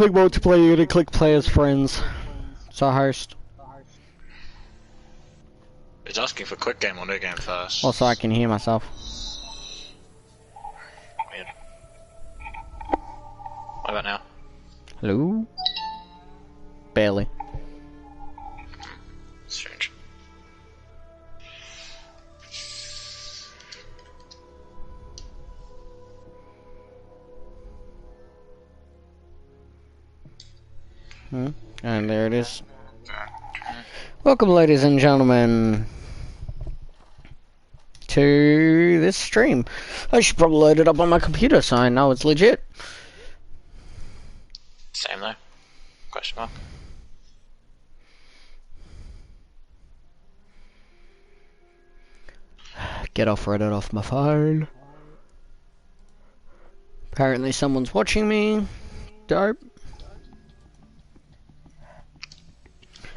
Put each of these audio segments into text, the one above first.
Click multiplayer, you're gonna click players friends. So host. It's asking for quick game or new game first. Also, I can hear myself. Weird. What about now? Hello? Barely. Strange. And there it is. Welcome, ladies and gentlemen, to this stream. I should probably load it up on my computer so I know it's legit. Same though. Question mark. Get off Reddit off my phone. Apparently someone's watching me. Dope.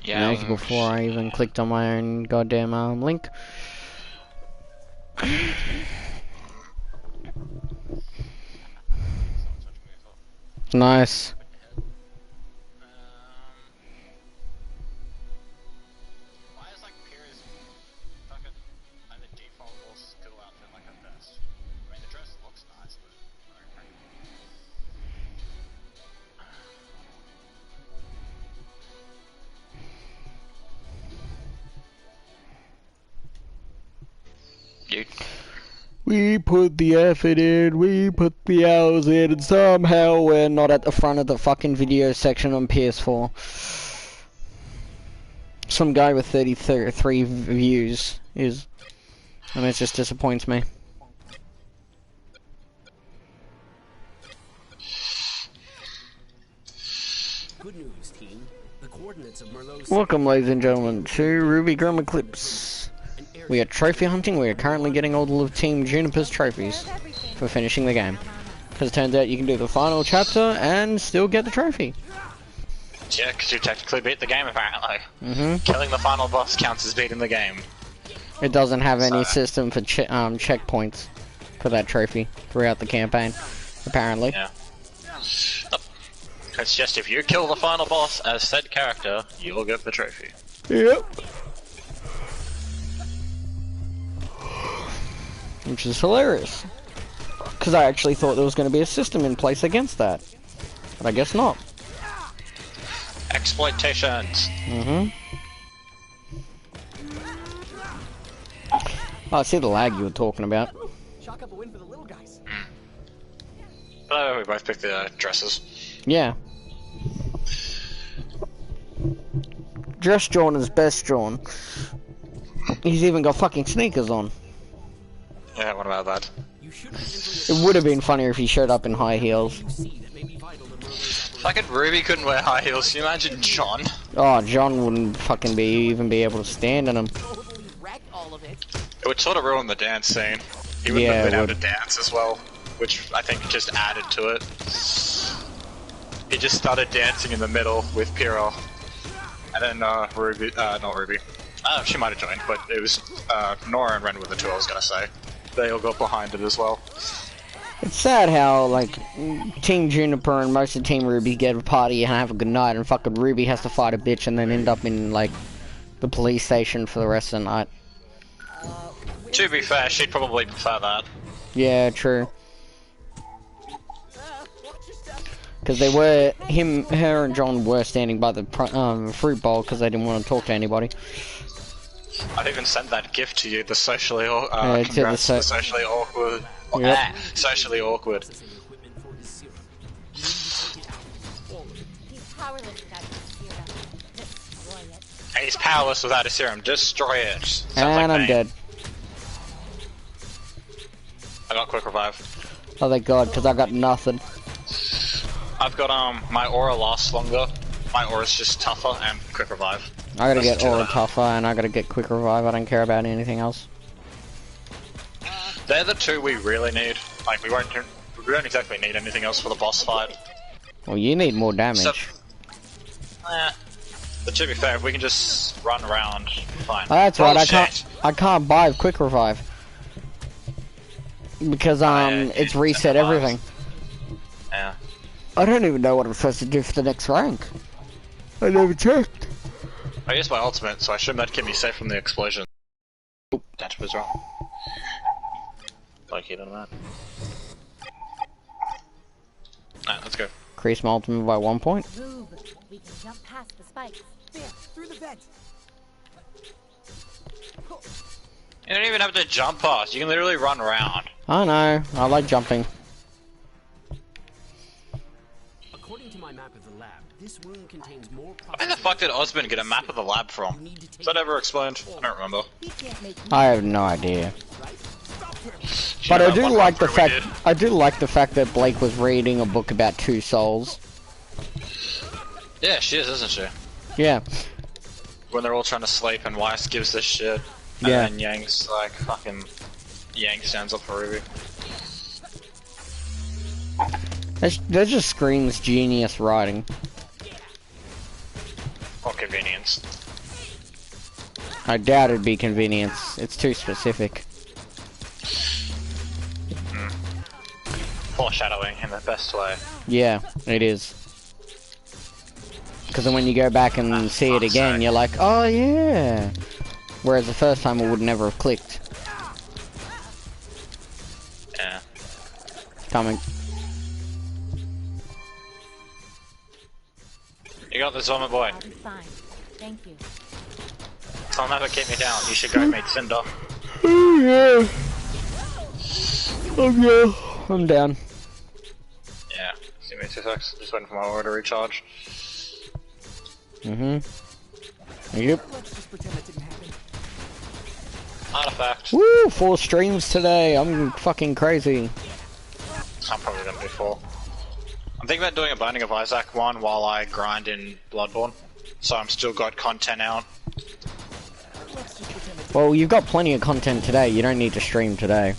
Yeah. You know, before I even clicked on my own goddamn link. Nice. Why is like Pierre's fucking either default or school outfit like her best? I mean the dress looks nice, but Dude. We put the effort in, we put the hours in, and somehow we're not at the front of the fucking video section on PS4. Some guy with 33 views is, and it just disappoints me. Good news, team. The coordinates of Merlot's... Welcome, ladies and gentlemen, to RWBY Grummer Clips. We are trophy hunting. We are currently getting all of Team Juniper's trophies for finishing the game. Because it turns out you can do the final chapter and still get the trophy. Yeah, because you technically beat the game apparently. Killing the final boss counts as beating the game. It doesn't have any system for checkpoints for that trophy throughout the campaign, apparently. Yeah. It's just if you kill the final boss as said character, you'll get the trophy. Yep. Which is hilarious. Because I actually thought there was going to be a system in place against that. But I guess not. Exploitations. Oh, I see the lag you were talking about. Chalk up a win for the little guys. But we both picked the dresses. Yeah. Dress John is best John. He's even got fucking sneakers on. Yeah, what about that? It would have been funnier if he showed up in high heels. Fucking Ruby couldn't wear high heels, can you imagine John? Oh, John wouldn't fucking even be able to stand in them. It would sort of ruin the dance scene. He wouldn't have been able to dance as well, which I think just added to it. He just started dancing in the middle with Piero. And then Ruby, not Ruby. She might have joined, but it was Nora and Ren were the two I was gonna say. They all got behind it as well. It's sad how, like, Team Juniper and most of Team RWBY get a party and have a good night, and fucking Ruby has to fight a bitch and then end up in, like, the police station for the rest of the night. To be fair, she'd probably prefer that. Yeah, true. Because they were, her and John were standing by the fruit bowl because they didn't want to talk to anybody. I'd even sent that gift to you, the socially socially awkward. Yep. Socially awkward. He's powerless without a serum. Destroy it. Sounds and like I'm dead. I got quick revive. Oh thank God, because I got nothing. I've got my aura lasts longer. My aura's just tougher and quick revive. I gotta get aura tougher and I gotta get quick revive. I don't care about anything else. They're the two we really need. Like we don't exactly need anything else for the boss fight. Well, you need more damage. So, but to be fair, if we can just run around, fine. Oh, that's right. I can't buy quick revive because it's reset everything. Yeah. I don't even know what I'm supposed to do for the next rank. I never checked. I used my ultimate, so I should medkit me safe from the explosion. That was wrong. Like, you know that. Alright, let's go. Increase my ultimate by 1 point. Move. We can jump past the spikes. There, through the vent. You don't even have to jump past, you can literally run around. I know, I like jumping. According to my map of the lab, this room contains more. Where the fuck did Osmond get a map of the lab from? Is that ever explained? I don't remember. I have no idea. But I do like the fact that Blake was reading a book about two souls. Yeah, she is, isn't she? Yeah. When they're all trying to sleep and Weiss gives this shit. Yeah. And then Yang's like, fucking... Yang stands up for Ruby. That just screams genius writing. Or convenience. I doubt it'd be convenience. It's too specific. Foreshadowing in the best way. Yeah, it is. Because then when you go back and see it again, you're like, oh yeah. Whereas the first time it would never have clicked. Yeah. Coming. You got this, Vomit Boy. I'll be fine. Thank you. I'll never keep me down. You should go meet Cinder. Oh yeah. Oh yeah. I'm down. Yeah. Give me 2 seconds. Just waiting for my order to recharge. Yep. Let's just pretend it didn't happen. Artifact. Woo! 4 streams today. I'm fucking crazy. I'm probably gonna do 4. I'm thinking about doing a Binding of Isaac one while I grind in Bloodborne. So I'm still got content out. Well, you've got plenty of content today. You don't need to stream today.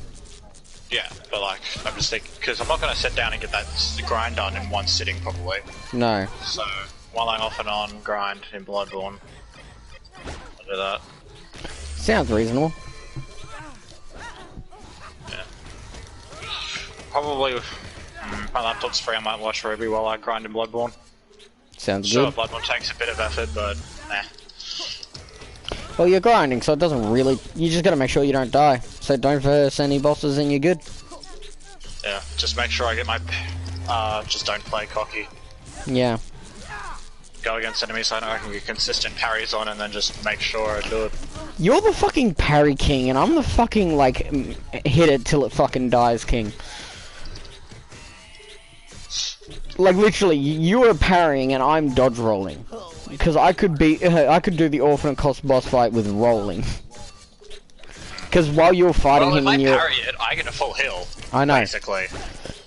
Yeah, but like, I'm just thinking, because I'm not gonna sit down and get that grind done in one sitting probably. No. So, while I'm off and on grind in Bloodborne, I'll do that. Sounds reasonable. Yeah. Probably, my laptop's free, I might watch RWBY while I grind in Bloodborne. Sounds Sure, good. Bloodborne takes a bit of effort, but, Well, you're grinding, so it doesn't really... You just gotta make sure you don't die. So don't verse any bosses and you're good. Yeah, just make sure I get my... just don't play cocky. Yeah. Go against enemies so I can get consistent parries on and then just make sure I do it. You're the fucking parry king, and I'm the fucking, like, hit it till it fucking dies king. Like, literally, you are parrying and I'm dodge rolling. Because I could do the Orphan Cost boss fight with rolling. Because while you're fighting him and you're... If I parry it, I get a full heal. I know. Basically.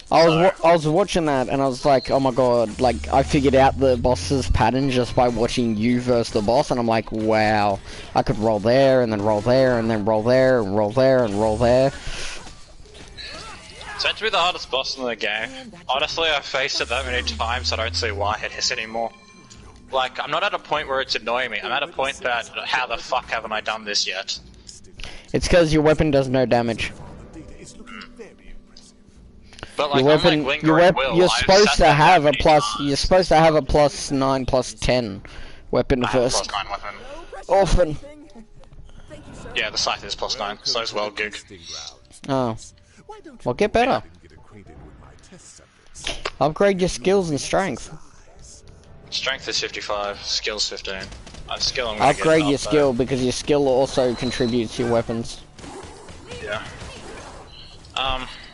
I was watching that and I was like, oh my god, like, I figured out the boss's pattern just by watching you versus the boss, and I'm like, wow. I could roll there, and then roll there, and then roll there, and roll there, and roll there. It's meant to be the hardest boss in the game. Honestly, I've faced it that many times, I don't see why it is anymore. Like, I'm not at a point where it's annoying me, I'm at a point that, how the fuck haven't I done this yet? It's because your weapon does no damage. But like, Your weapon, unlike Lingering Will, you're I've supposed sat to there have that a many plus. times. You're supposed to have a +9, +10 weapon I have a first. +9 weapon. Often. Yeah, the scythe is +9, so as well, Gig. Oh. Well, get better. Upgrade your skills and strength. Strength is 55, skills 15. Skill I'm gonna Upgrade get your up, skill because your skill also contributes to your weapons. Yeah.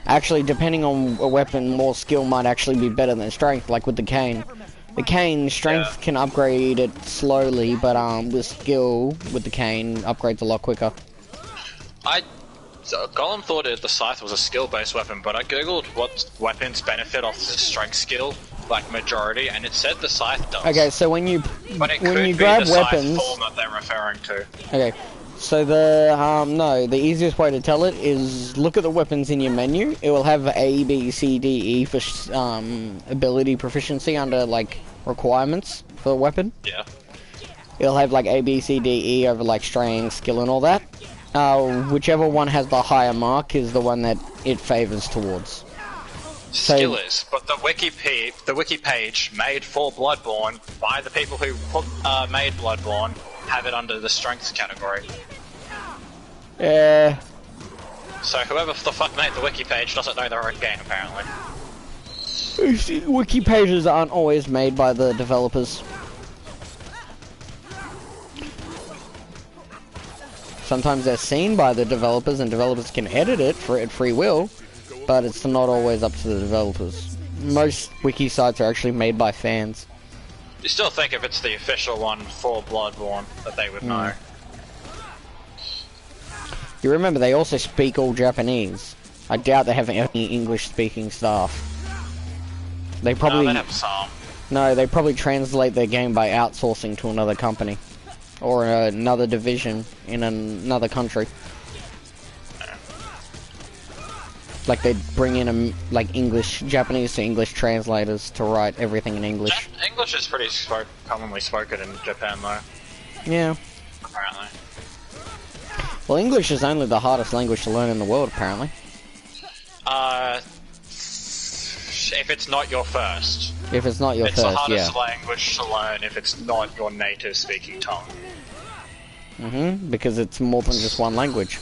Actually, depending on a weapon, more skill might actually be better than strength, like with the cane. The cane, strength can upgrade it slowly, but with skill, with the cane, upgrades a lot quicker. Gollum thought the scythe was a skill-based weapon, but I googled what weapons benefit off the strength skill, like majority, and it said the scythe does. Okay, so when you grab weapons, form that they're referring to. Okay, so the easiest way to tell it is look at the weapons in your menu. It will have A, B, C, D, E for ability proficiency under like requirements for the weapon. Yeah. It'll have like A, B, C, D, E over like strength, skill, and all that. Whichever one has the higher mark is the one that it favors towards. skill is, but the wiki page made for Bloodborne by the people who made Bloodborne have it under the strengths category. Yeah. So whoever the fuck made the wiki page doesn't know their own game, apparently. Wiki pages aren't always made by the developers. Sometimes they're seen by the developers and developers can edit it for at free will, but it's not always up to the developers. Most wiki sites are actually made by fans. You still think if it's the official one for Bloodborne that they would know. You remember they also speak all Japanese. I doubt they have any English speaking staff. They probably... No, they have some. No, they probably translate their game by outsourcing to another company. Or another division in another country. Like they bring in Japanese to English translators to write everything in English. English is pretty commonly spoken in Japan, though. Yeah. Apparently. Well, English is only the hardest language to learn in the world, apparently. If it's not your first. If it's not your first, yeah. It's the hardest language to learn if it's not your native speaking tongue. Because it's more than just one language.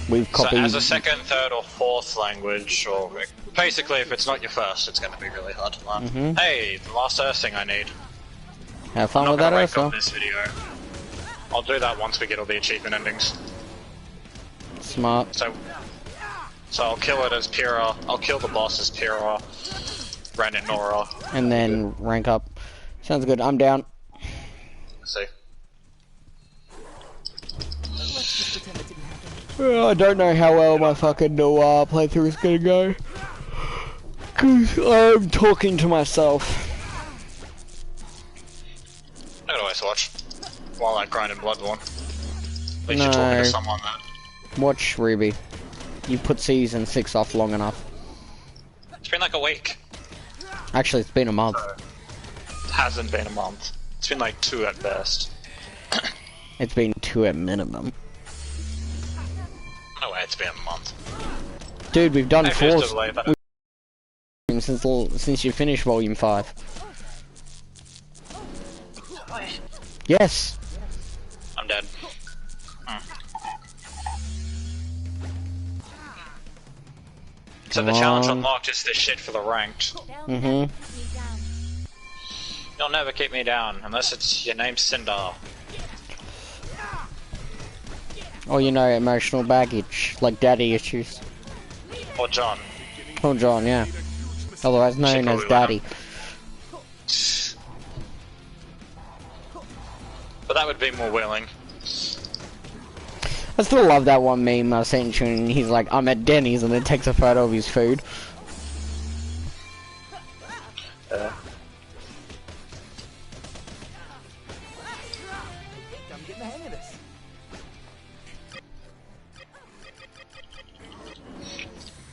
We've copied... So as a second, third, or fourth language, or basically if it's not your first, it's going to be really hard to learn. Hey, the last Earth thing I need. Have fun with that, also. This video. I'll do that once we get all the achievement endings. Smart. So I'll kill it as Pyrrha. I'll kill the boss as Pyrrha, Ren and Nora, and then rank up. Sounds good. I'm down. Let's see. I don't know how well my fucking Noir playthrough is gonna go. Cause I'm talking to myself. I could always watch while I grind in Bloodborne. At least No. you're talking to someone that... Watch RWBY. You put Season 6 off long enough. It's been like a week. Actually, it's been a month. It hasn't been a month. It's been like 2 at best. It's been 2 at minimum. No way, it's been a month. Dude, we've done Maybe it's 4 just late, but since you finished Volume 5. Yes. I'm dead. So the challenge unlocked is this shit for the ranked. You'll never keep me down unless it's your name's Cinder. Or you know, emotional baggage, like daddy issues. Or John. Or John, yeah. Otherwise known as Daddy. But that would be more willing. I still love that one meme I sent you, and he's like, I'm at Denny's, and then takes a photo of his food. I'm getting the hang of this.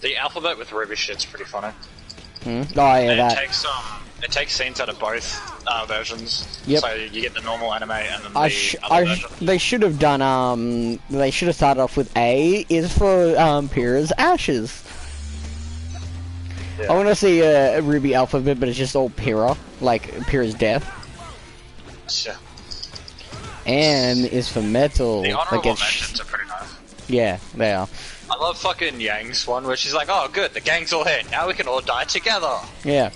The alphabet with RWBY shit's pretty funny. Oh yeah, that. It takes scenes out of both versions. Yep. So you get the normal anime and then the other version. They should have done, they should have started off with A is for, Pyrrha's ashes. Yeah. I want to see a RWBY alphabet, but it's just all Pyrrha, like Pyrrha's death. Yeah. M is for metal. The honorable mentions are pretty nice. Yeah, they are. I love fucking Yang's one where she's like, oh good, the gang's all here, now we can all die together. Yeah.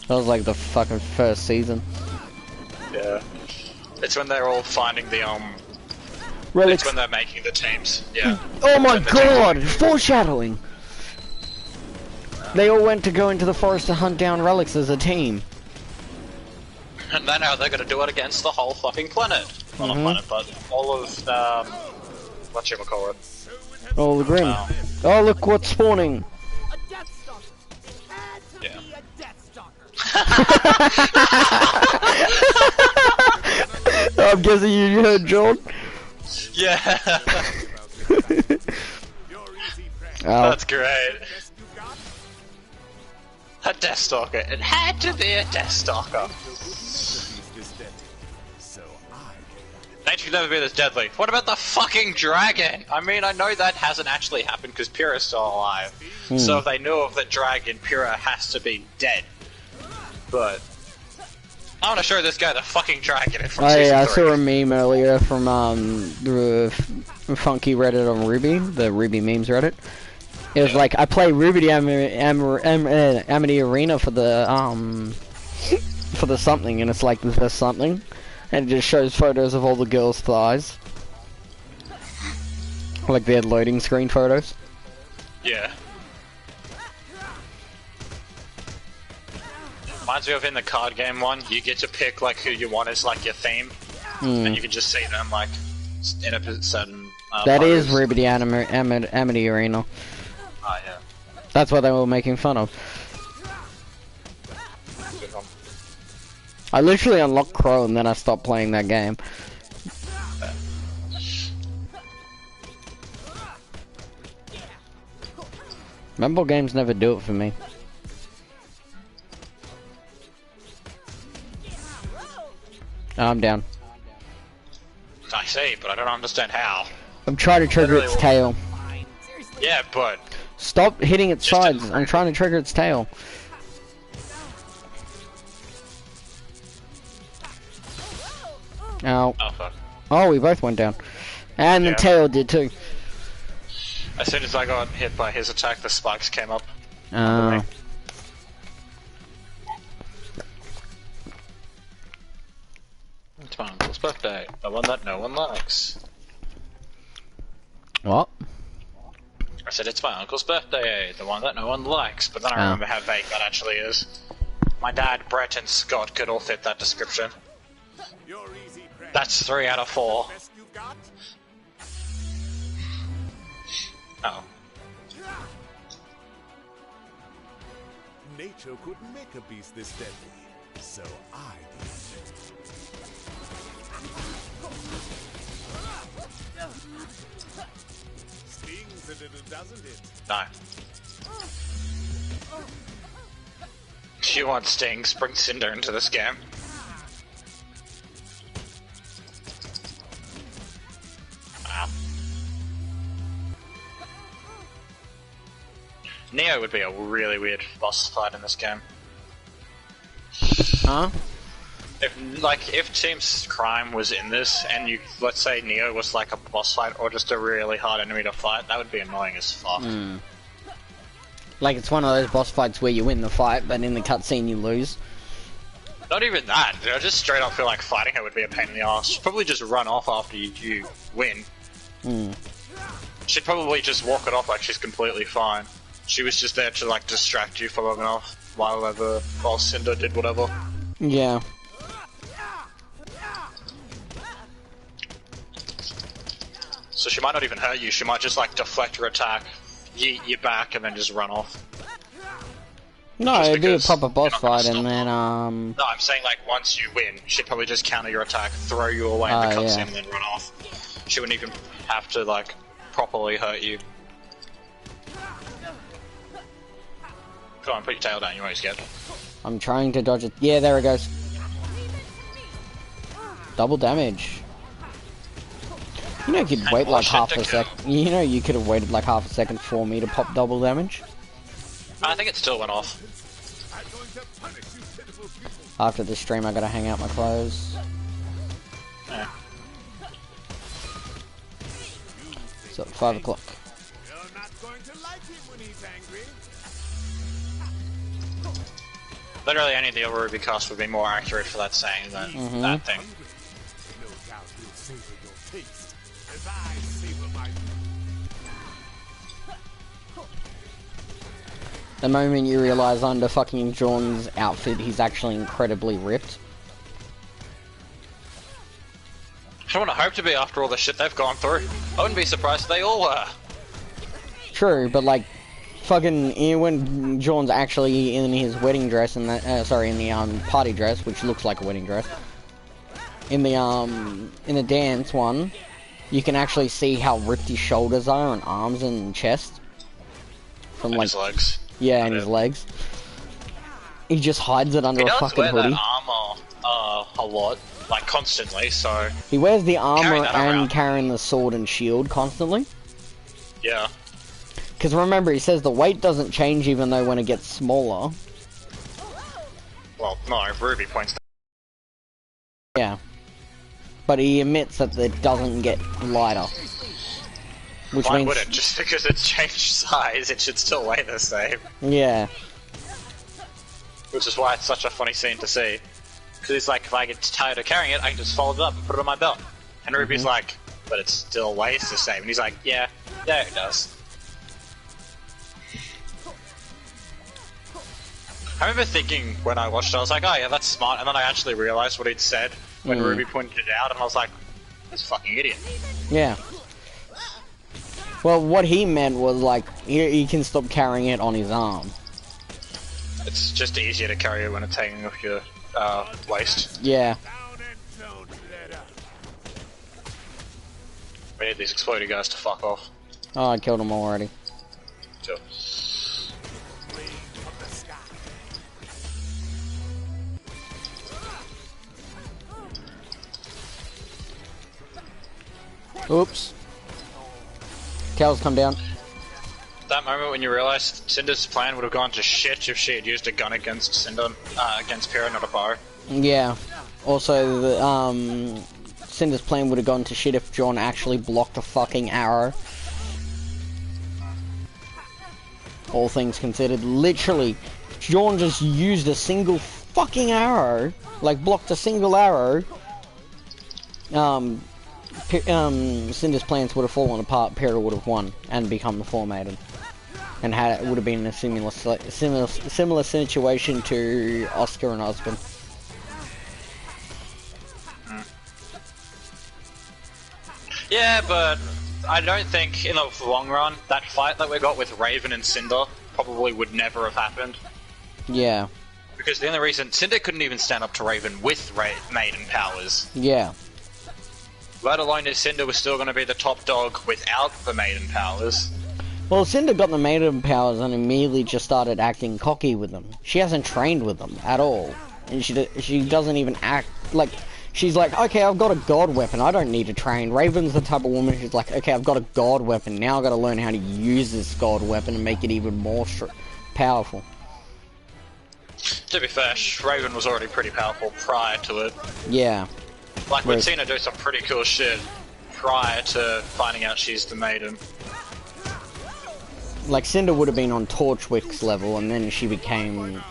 That was like the fucking first season. Yeah. It's when they're all finding the, Relics. It's when they're making the teams, yeah. Oh my god! Foreshadowing! They all went to go into the forest to hunt down relics as a team. And then how they're gonna do it against the whole fucking planet. Well, not planet, but all of, whatchamacallit. Oh, the Grim. Oh, look what's spawning. A Death Stalker. Had to Yeah. be a Death Stalker. I'm guessing you heard John. Yeah. Oh. That's great. A Death Stalker. It had to be a Death Stalker. They dance could never be this deadly. What about the fucking dragon? I mean, I know that hasn't actually happened because Pyrrha's still alive. So if they knew of the dragon, Pyrrha has to be dead. But I want to show this guy the fucking dragon from season 3. I saw a meme earlier from the funky Reddit on RWBY, the RWBY memes Reddit. It was like, I play RWBY Amity Arena for the something, and it's like the something, and it just shows photos of all the girls' thighs, like their loading screen photos. Yeah. Reminds me of in the card game one, you get to pick like who you want as like your theme, and you can just see them like in a certain. That is RWBY Amity Arena. Oh yeah. That's what they were making fun of. I literally unlocked Crow and then I stopped playing that game. Mobile games never do it for me. Oh, I'm down. I see, but I don't understand how. I'm trying to trigger its tail. Yeah, but... Stop hitting its sides. I'm trying to trigger its tail. Ow. Oh, fuck. Oh, we both went down. And the tail did too. As soon as I got hit by his attack, the spikes came up. Oh. It's my uncle's birthday. The one that no one likes. What? I said it's my uncle's birthday, the one that no one likes, but then I remember how vague that actually is. My dad, Brett, and Scott could all fit that description. That's 3 out of 4. Oh. Nature couldn't make a beast this deadly, so I did. Stings a little, doesn't it? No. You want stings? Bring Cinder into this game. Wow. Neo would be a really weird boss fight in this game. Huh? If Team Crime was in this, and let's say Neo was like a boss fight, or just a really hard enemy to fight, that would be annoying as fuck. Like it's one of those boss fights where you win the fight, but in the cutscene you lose. Not even that, I just straight up feel like fighting her would be a pain in the ass. She'd probably just run off after you win. She'd probably just walk it off like she's completely fine. She was just there to like distract you for long enough while Cinder did whatever. Yeah. So she might not even hurt you, she might just like deflect your attack, yeet you back, and then just run off. No, it'd be a proper boss fight and then No, I'm saying like once you win, she'd probably just counter your attack, throw you away in the cutscene, and then run off. She wouldn't even have to like properly hurt you. Come on, put your tail down, you won't get scared. I'm trying to dodge it. Yeah, there it goes. Double damage. You know you could wait like half a sec. You know you could have waited like half a second for me to pop double damage. I think it still went off. After this stream I gotta hang out my clothes. Yeah. So 5 o'clock. Literally any of the RWBY cast would be more accurate for that saying than that thing. The moment you realise under fucking John's outfit he's actually incredibly ripped. I wouldn't hope to be after all the shit they've gone through. I wouldn't be surprised if they all were. True, but like, fucking when John's actually in his wedding dress and that, sorry, in the party dress, which looks like a wedding dress. In the dance one, you can actually see how ripped his shoulders are and arms and chest. From and like his legs. Yeah, and his legs. He just hides it under a fucking hoodie. He does wear that armor a lot. like constantly, so... He wears the armor and around. carrying the sword and shield constantly. Yeah. Because remember, he says the weight doesn't change even though when it gets smaller. Well, no, Ruby points to... Yeah. But he admits that it doesn't get lighter. Which Why means... would it? Just because it's changed size, it should still weigh the same. Yeah. Which is why it's such a funny scene to see. Because he's like, if I get tired of carrying it, I can just fold it up and put it on my belt. And Ruby's like, but it still weighs the same. And he's like, yeah, it does. I remember thinking when I watched it, I was like, oh yeah, that's smart. And then I actually realized what he'd said when Ruby pointed it out, and I was like, this fucking idiot. Yeah. Well, what he meant was like, he can stop carrying it on his arm. It's just easier to carry it when it's hanging off your waist. Yeah. We need these exploding guys to fuck off. Oh, I killed him already. Sure. Oops. Cal's come down. That moment when you realize Cinder's plan would have gone to shit if she had used a gun against Cinder, against Pyrrha, not a bow. Yeah. Also, the, Cinder's plan would have gone to shit if John actually blocked a fucking arrow. All things considered, literally, John just used a single fucking arrow, like blocked a single arrow. Cinder's plans would have fallen apart. Pyrrha would have won and become the Foremaiden, and it would have been a similar situation to Oscar and Osborne. Yeah, but I don't think in the long run that fight that we got with Raven and Cinder probably would never have happened. Yeah. Because the only reason Cinder couldn't even stand up to Raven with Maiden powers. Yeah. Let alone if Cinder was still going to be the top dog without the Maiden powers. Well, Cinder got the Maiden powers and immediately just started acting cocky with them. She hasn't trained with them at all, and she doesn't even act like. She's like, okay, I've got a god weapon, I don't need to train. Raven's the type of woman who's like, okay, I've got a god weapon, now I've got to learn how to use this god weapon and make it even more powerful. To be fair, Raven was already pretty powerful prior to it. Yeah. Like, we've seen her do some pretty cool shit prior to finding out she's the Maiden. Like, Cinder would have been on Torchwick's level, and then she became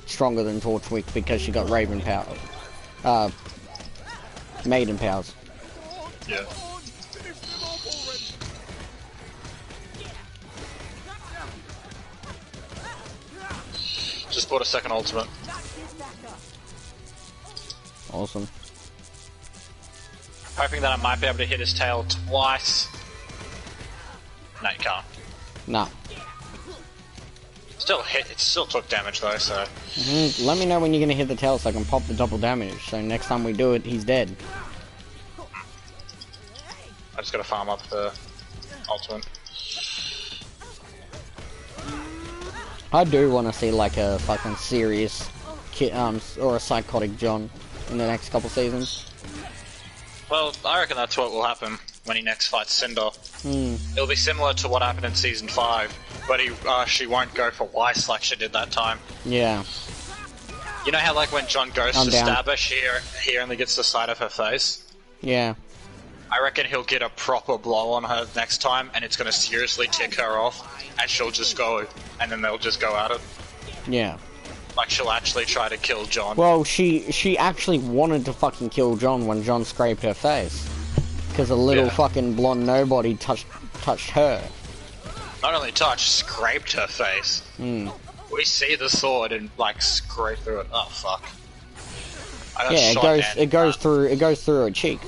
stronger than Torchwick because she got Raven power. Maiden powers. Yeah. Just bought a second ultimate. Awesome. Hoping that I might be able to hit his tail twice. No, you can't. Nah. Still hit. It still took damage though, so. Let me know when you're gonna hit the tail so I can pop the double damage. So next time we do it, he's dead. I just gotta farm up the ultimate. I do want to see like a fucking serious or a psychotic John in the next couple seasons. Well, I reckon that's what will happen when he next fights Cinder. It'll be similar to what happened in Season 5, but she won't go for Weiss like she did that time. Yeah. You know how like when John goes to stab her, he only gets the side of her face? Yeah. I reckon he'll get a proper blow on her next time, and it's gonna seriously tick her off, and she'll just go, and then they'll just go at it. Yeah. Like, she'll actually try to kill John. Well, she actually wanted to fucking kill John when John scraped her face. Because a little fucking blonde nobody touched her. Not only touched, scraped her face. We see the sword and, like, scrape through it. Oh, fuck. It goes through her cheek.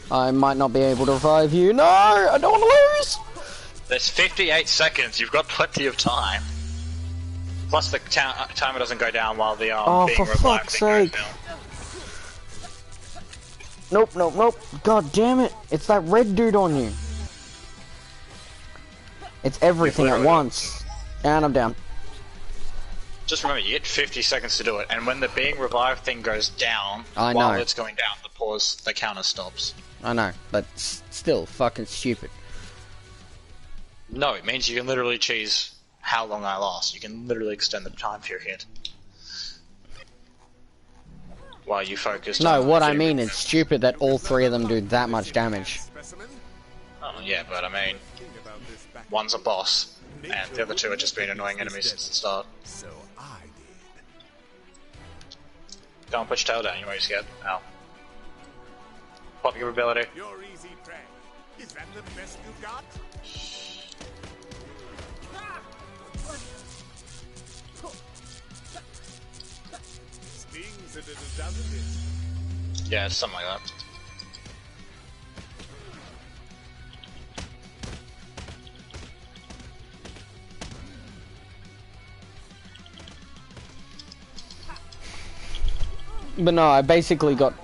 I might not be able to revive you. No, I don't want to lose! There's 58 seconds, you've got plenty of time. Plus the timer doesn't go down while the being for fuck's sake. Nope. God damn it. It's that red dude on you. It's everything at once. And I'm down. Just remember, you get 50 seconds to do it, and when the being revived thing goes down, while it's going down, the counter stops. I know, but still fucking stupid. No, it means you can literally choose how long I last. You can literally extend the time period. While you focus on... No, what I mean, it's stupid that all three of them do that much damage. Oh, yeah, but I mean... One's a boss, and the other two are just being annoying enemies since the start. So I did. Don't push tail down, you won't scared. Ow. Pop your ability. Your easy prey. Is that the best you got? Stings it, doesn't it? Yeah, it's something like that. But no, I basically got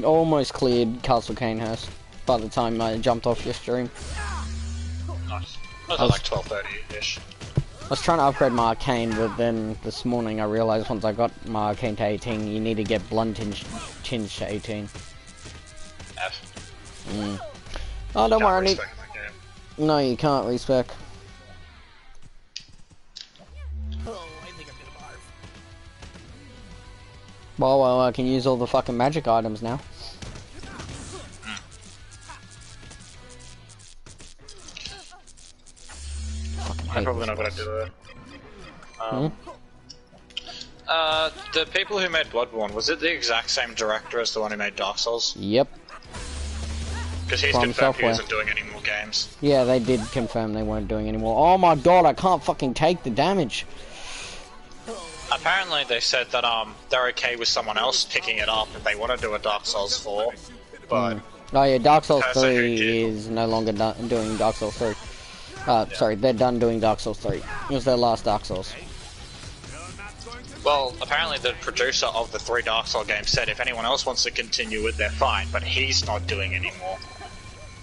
almost cleared Castle Canehurst by the time I jumped off your stream. Nice. I was like 12:30-ish. I was trying to upgrade my arcane, but then this morning I realized once I got my arcane to 18, you need to get blunt tinge to 18. F. Oh, don't worry. No, you can't respec. Well, I can use all the fucking magic items now. I'm probably not gonna do it. The people who made Bloodborne, was it the exact same director as the one who made Dark Souls? Yep. Because he's confirmed he isn't doing any more games. Yeah, they did confirm they weren't doing any more. Oh my god, I can't fucking take the damage. Apparently they said that they're okay with someone else picking it up if they want to do a Dark Souls 4, but... Oh yeah, Dark Souls 3 is no longer doing Dark Souls 3. Sorry, they're done doing Dark Souls 3. It was their last Dark Souls. Well, apparently the producer of the 3 Dark Souls games said if anyone else wants to continue it, they're fine, but he's not doing anymore.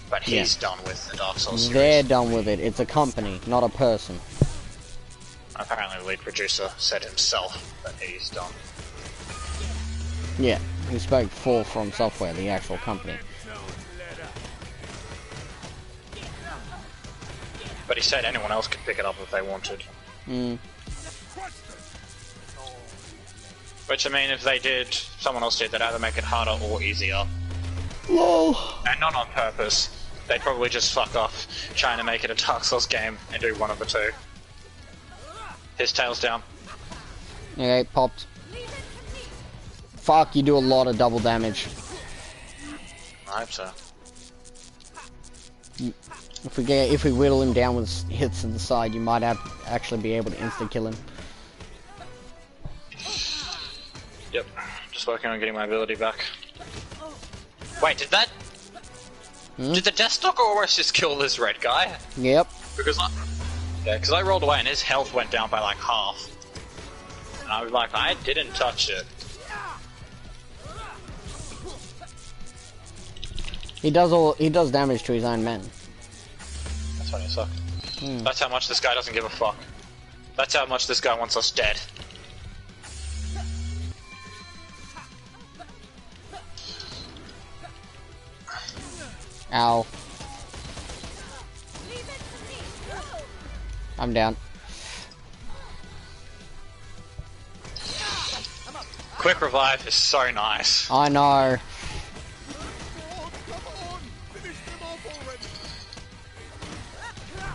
But he's done with the Dark Souls series. They're done with it. It's a company, not a person. Apparently the lead producer said himself that he's done. Yeah, he spoke for From Software, the actual company. But he said anyone else could pick it up if they wanted. Which, I mean, if they did, someone else did, they'd either make it harder or easier. Lol. And not on purpose. They'd probably just fuck off trying to make it a Dark Souls game and do one of the two. His tail's down. Okay, popped. Fuck, you do a lot of double damage. I hope so. If we whittle him down with hits to the side, you might actually be able to insta kill him. Yep, just working on getting my ability back. Wait, did that? Did the Deathstalker almost just kill this red guy? Yep. Because I rolled away and his health went down by like half. And I was like, I didn't touch it. He does damage to his own men. That's funny as fuck. That's how much this guy doesn't give a fuck. That's how much this guy wants us dead. Ow. I'm down. Quick revive is so nice. I know.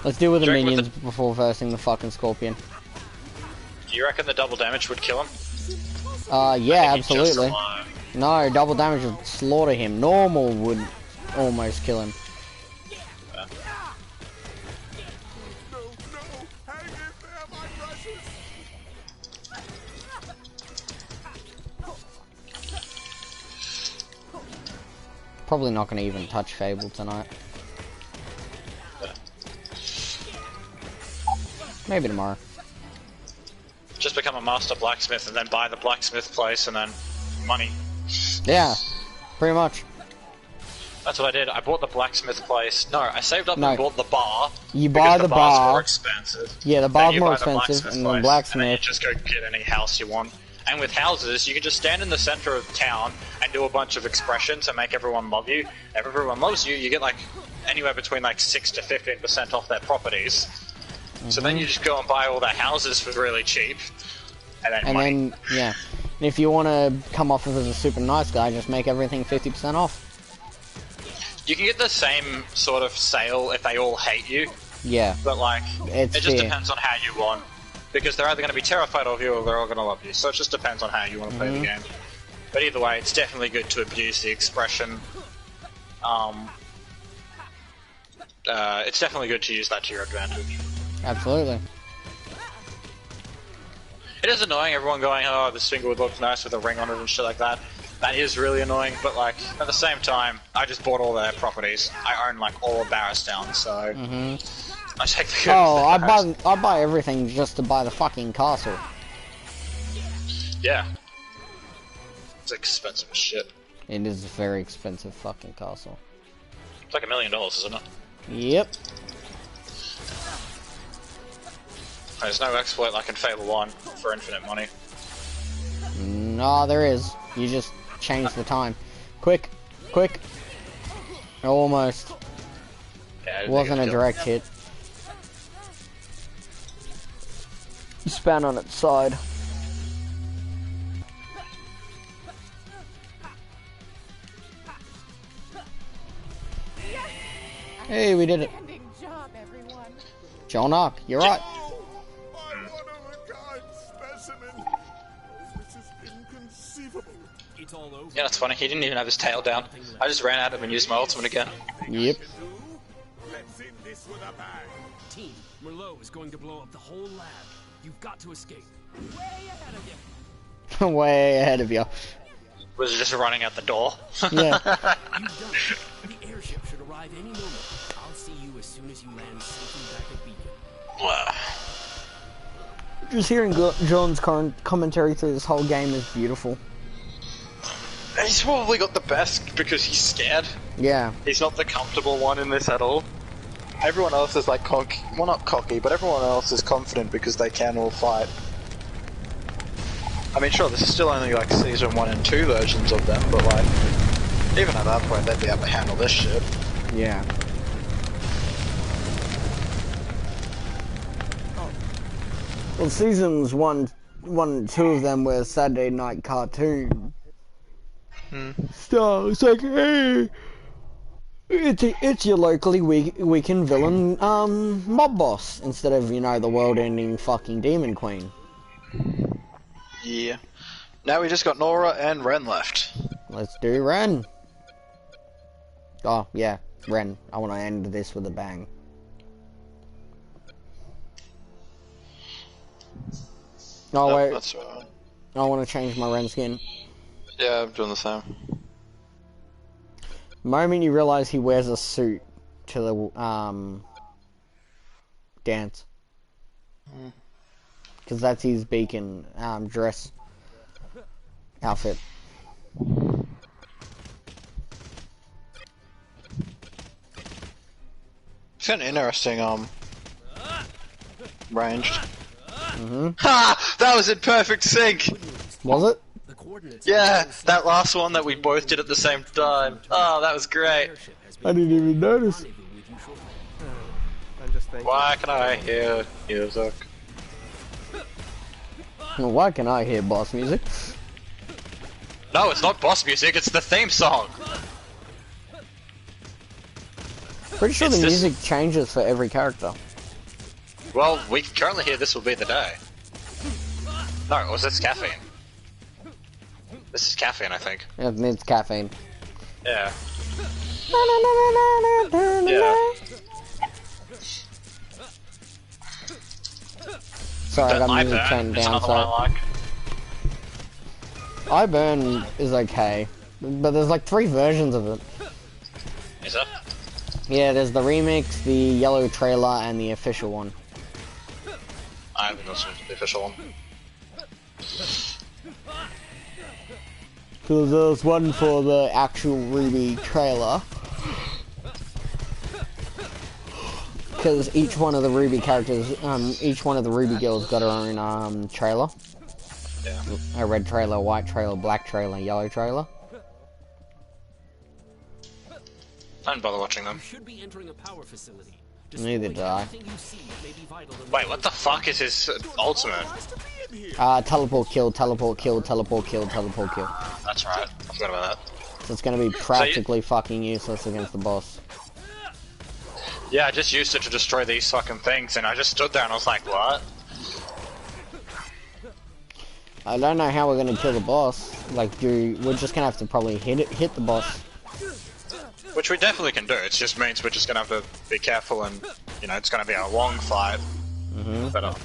Let's deal with the minions before versing the fucking scorpion. Do you reckon the double damage would kill him? Yeah, absolutely. No, double damage would slaughter him. Normal would almost kill him. Probably not going to even touch Fable tonight. Maybe tomorrow. Just become a master blacksmith and then buy the blacksmith place and then money. Yeah, pretty much. That's what I did. I bought the blacksmith place. No, I saved up and bought the bar. You buy the bar's bar. more expensive. Yeah, the bar's more expensive, blacksmith and then place, blacksmith. And then you just go get any house you want. And with houses, you can just stand in the center of town and do a bunch of expressions and make everyone love you. If everyone loves you, you get like anywhere between like 6 to 15% off their properties. So then you just go and buy all their houses for really cheap. And then yeah. And if you want to come off as a super nice guy, just make everything 50% off. You can get the same sort of sale if they all hate you. Yeah. But like, it just depends on how you want. Because they're either going to be terrified of you or they're all going to love you. So it just depends on how you want to play the game. But either way, it's definitely good to abuse the expression. It's definitely good to use that to your advantage. Absolutely. It is annoying, everyone going, oh, this finger would look nice with a ring on it and shit like that. That is really annoying, but like, at the same time, I just bought all their properties. I own like all of Barristown, so... I take the good. Oh, I buy everything just to buy the fucking castle. Yeah. It's expensive as shit. It is a very expensive fucking castle. It's like $1 million, isn't it? Yep. There's no exploit like in Fable 1 for infinite money. No, there is. You just change the time. Quick. Quick. Almost. Yeah, wasn't a direct hit. Span on its side. Hey, we did it. John Ark, you're right. Yeah, that's funny. He didn't even have his tail down. I just ran at him and used my ultimate again. Yep. Team, Merlot is going to blow up the whole lab. You've got to escape. Way ahead of you. Way ahead of you. Was just running out the door. Yeah. You've done it. The airship should arrive any moment. I'll see you as soon as you land safely back at Beacon. Wow. Just hearing John's commentary through this whole game is beautiful. He's probably got the best because he's scared. Yeah. He's not the comfortable one in this at all. Everyone else is like cocky. Well, not cocky, but everyone else is confident because they can all fight. I mean, sure, this is still only like season 1 and 2 versions of them, but like, even at that point, they'd be able to handle this shit. Yeah. Well, seasons 1 and 2 of them were Saturday night cartoon. So it's like, hey, it's your locally weakened villain, mob boss, instead of, you know, the world-ending fucking demon queen. Yeah. Now we just got Nora and Ren left. Let's do Ren. Oh, yeah, Ren. I want to end this with a bang. Oh, wait. That's right. I want to change my Ren skin. Yeah, I'm doing the same. The moment you realize he wears a suit to the, dance. Because that's his beacon, dress outfit. It's got an interesting, ranged. Mm-hmm. Ha! That was in perfect sync! Was it? Yeah, that last one that we both did at the same time. Oh, that was great. I didn't even notice. Why can I hear music? Why can I hear boss music? No, it's not boss music, it's the theme song! Pretty sure the music changes for every character. Well, we can currently hear This Will Be the Day. No, or was this Caffeine? This is Caffeine, I think. Yeah, it's caffeine. Yeah. Yeah. Sorry, I got music iBurn turned is down, another so... one I like. iBurn is okay. But there's like 3 versions of it. Is it? Yeah, there's the remix, the yellow trailer, and the official one. I haven't listened to the official one. Because there's one for the actual RWBY trailer, because each one of the RWBY characters, each one of the RWBY girls got her own trailer. Yeah. A red trailer, white trailer, black trailer, yellow trailer. I didn't bother watching them. You should be entering a power facility. Neither did I. Wait, what the fuck is his ultimate? Teleport kill, teleport kill, teleport kill, teleport kill. That's right. I forgot about that. So it's gonna be practically fucking useless against the boss. Yeah, I just used it to destroy these fucking things, and I just stood there and I was like, what? I don't know how we're gonna kill the boss. Like, we're just gonna have to probably hit the boss. Which we definitely can do. It just means we're just gonna have to be careful, and you know, it's gonna be a long fight. Mm-hmm. But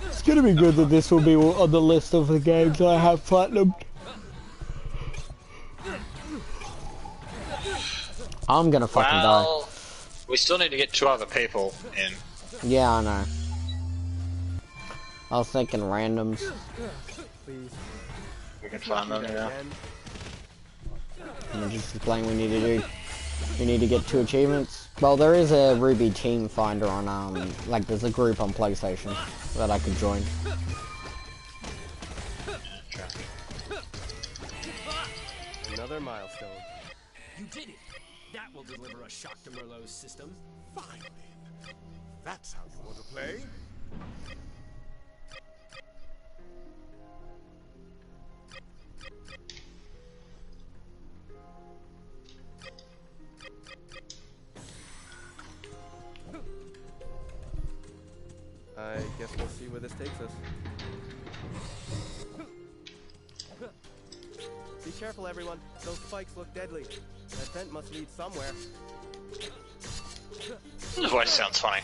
It's gonna be good that this will be on the list of the games I have platinum. I'm gonna fucking die. We still need to get 2 other people in. Yeah, I know. I was thinking randoms. We can find them, yeah. I'm just explaining we need to do. We need to get 2 achievements. Well, there is a RWBY team finder on like there's a group on PlayStation that I could join. Another milestone. You did it! That will deliver a shock to Merlot's system. Finally. That's how you want to play? I guess we'll see where this takes us. Be careful, everyone. Those spikes look deadly. That vent must lead somewhere. His voice sounds funny.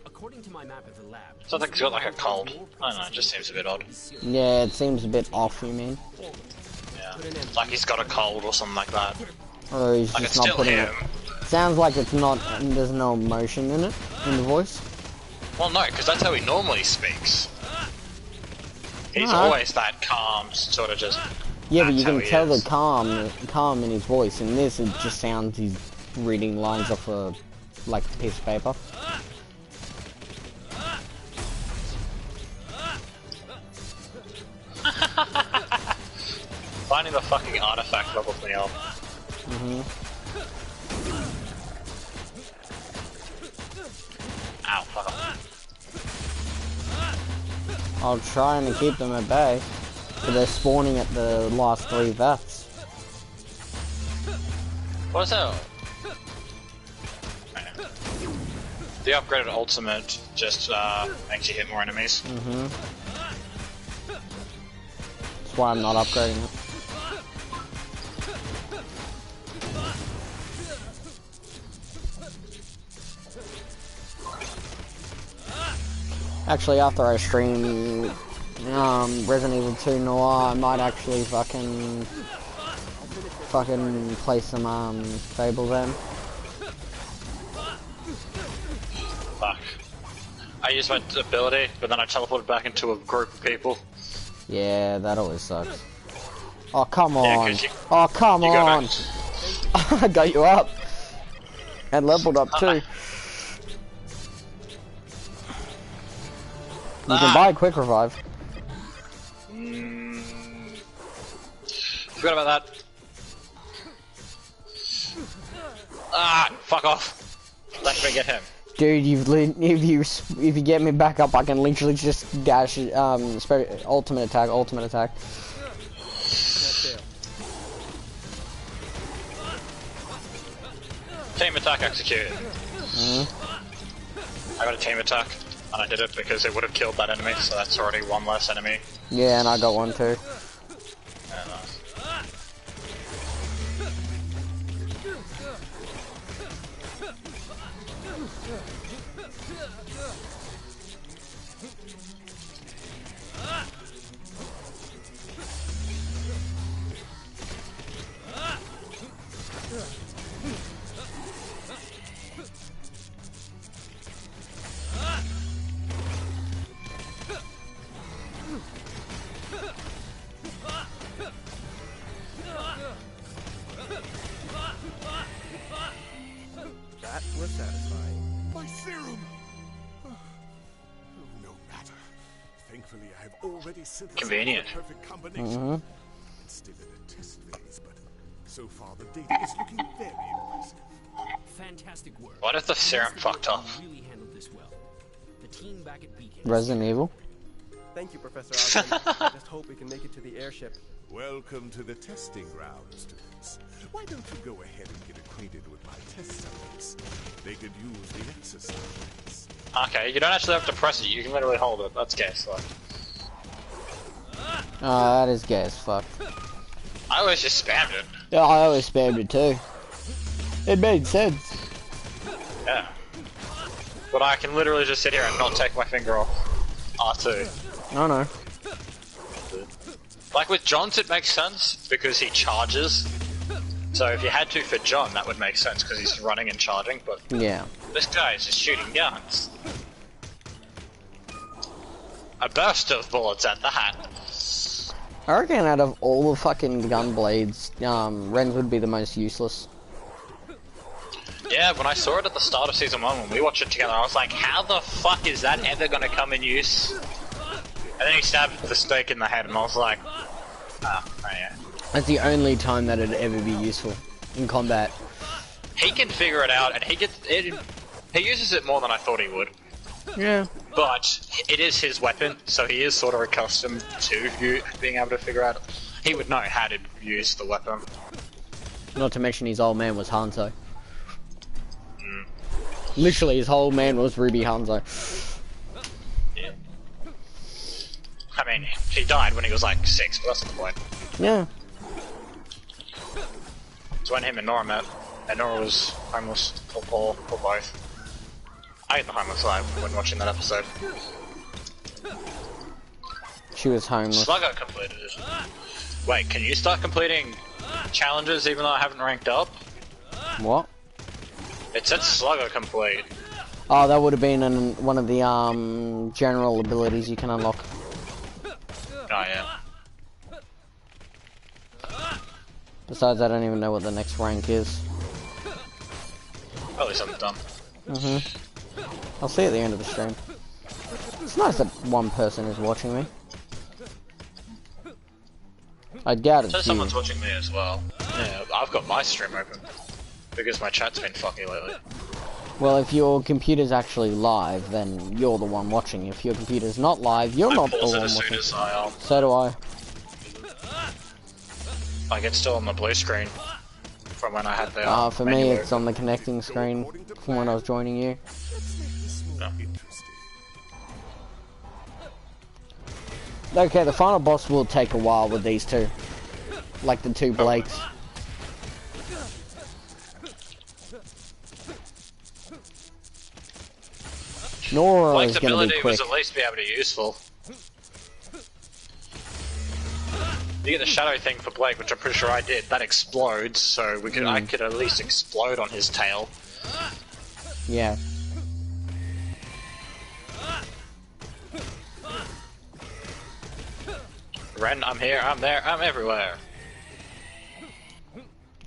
According to my map of the lab, Sounds like he's got like a cold. I don't know, it just seems a bit odd. Yeah, it seems a bit off, you mean? Yeah. Like he's got a cold or something like that. Or he's Like just it's not still putting him. it. Sounds like it's not. There's no emotion in it, in the voice. Well, no, because that's how he normally speaks. He's No. always that calm, sort of just. Yeah, but you that's how can he tell is. the calm in his voice. In this, it just sounds he's reading lines off a like a piece of paper. Finding the fucking artifact levels me up. Ow, fuck off. I'll try and keep them at bay, but they're spawning at the last 3 vets. What's that? The upgraded ultimate just makes you hit more enemies. That's why I'm not upgrading it. Actually, after I stream Resident Evil 2 Noir, I might actually fucking play some Fable then. Fuck. I used my ability, but then I teleported back into a group of people. Yeah, that always sucks. Oh come Yeah, on! 'cause you- Oh come you go on! I got you up and leveled up too. You can buy a quick revive. Forgot about that. Ah, fuck off. Let me get him. Dude, if you get me back up, I can literally just dash ultimate attack. Can't fail. Team attack executed. I got a team attack, and I did it because it would have killed that enemy, so that's already 1 less enemy. Yeah, and I got one too. Yeah, nice. Thankfully, I have already synthesized Convenient. the perfect combination. It's still in a test phase, but so far the data is looking very impressive. Fantastic work. What if the serum fucked up? Really handled this well. The team back at Beacon. Resident Evil. Thank you, Professor Osborn. I just hope we can make it to the airship. Welcome to the testing ground, students. Why don't you go ahead and get acquainted with my test subjects? They could use the exercise. Okay, you don't actually have to press it, you can literally hold it. That's gay, so. Oh, that is gay as fuck. I always just spammed it. Yeah, I always spammed it too. It made sense. Yeah. But I can literally just sit here and not take my finger off R2. I know. Like with John's it makes sense, because he charges. So if you had to for John, that would make sense, because he's running and charging, but Yeah. this guy is just shooting guns. A burst of bullets at that. I reckon out of all the fucking gun blades, Ren's would be the most useless. Yeah, when I saw it at the start of Season 1, when we watched it together, I was like, how the fuck is that ever gonna come in use? And then he stabbed the stake in the head, and I was like, oh yeah. That's the only time that it'd ever be useful in combat. He can figure it out, and he uses it more than I thought he would. Yeah. But it is his weapon, so he is sort of accustomed to being able to figure out. He would know how to use the weapon. Not to mention his old man was Hanzo. Literally, his whole man was Ruby Hanzo. Yeah. I mean, he died when he was like 6, but that's not the point. Yeah. It's when him and Nora met, and Nora was homeless, or poor, or both. I ate the homeless life when watching that episode. She was homeless. Sluggo completed it. Wait, can you start completing challenges even though I haven't ranked up? What? It said Sluggo complete. Oh, that would have been one of the general abilities you can unlock. Oh yeah. Besides, I don't even know what the next rank is. At least I'm done. I'll see you at the end of the stream. It's nice that one person is watching me. I doubt it's So you. someone's watching me as well. Yeah, I've got my stream open. Because my chat's been fucking lately. Well, if your computer's actually live, then you're the one watching. If your computer's not live, you're not the pause it one as soon watching. as I, So do I. Like it's still on the blue screen from when I had the. For me, menu it's open. on the connecting screen from when I was joining you. No. Okay, the final boss will take a while with these two. Like the two Blakes. Nora Blake's is gonna ability be quick. was at least be able to be useful. You get the shadow thing for Blake, which I'm pretty sure I did. That explodes, so we could I could at least explode on his tail. Yeah. Ren, I'm here, I'm there, I'm everywhere.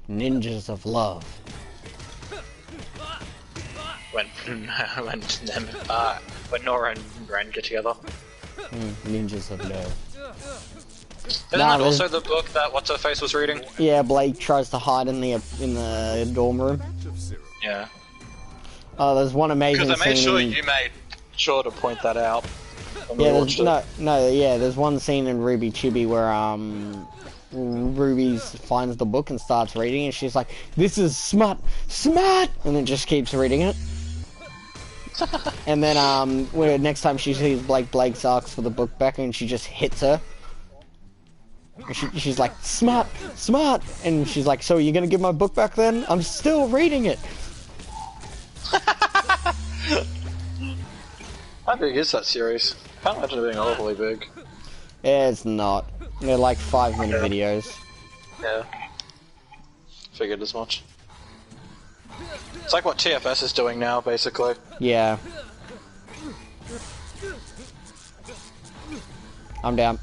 Ninjas of love. When when Nora and Ren get together. Ninjas of love. Isn't that also the book that What's Her Face was reading? Yeah, Blake tries to hide in the dorm room. Yeah. Oh, there's one amazing Because I made scene. sure you made sure to point that out. when we Yeah, watched it. yeah, there's one scene in Ruby Chibi where Ruby finds the book and starts reading, and she's like, "This is smart, smart," and then just keeps reading it. And then where next time she sees Blake asks for the book back, and she just hits her. And she's like, "Smart, smart," and she's like, "So are you gonna give my book back then? I'm still reading it." How big is that series? Can't imagine it being awfully big. It's not. They're like 5-minute videos. Yeah. Figured as much. It's like what TFS is doing now, basically. Yeah. I'm down.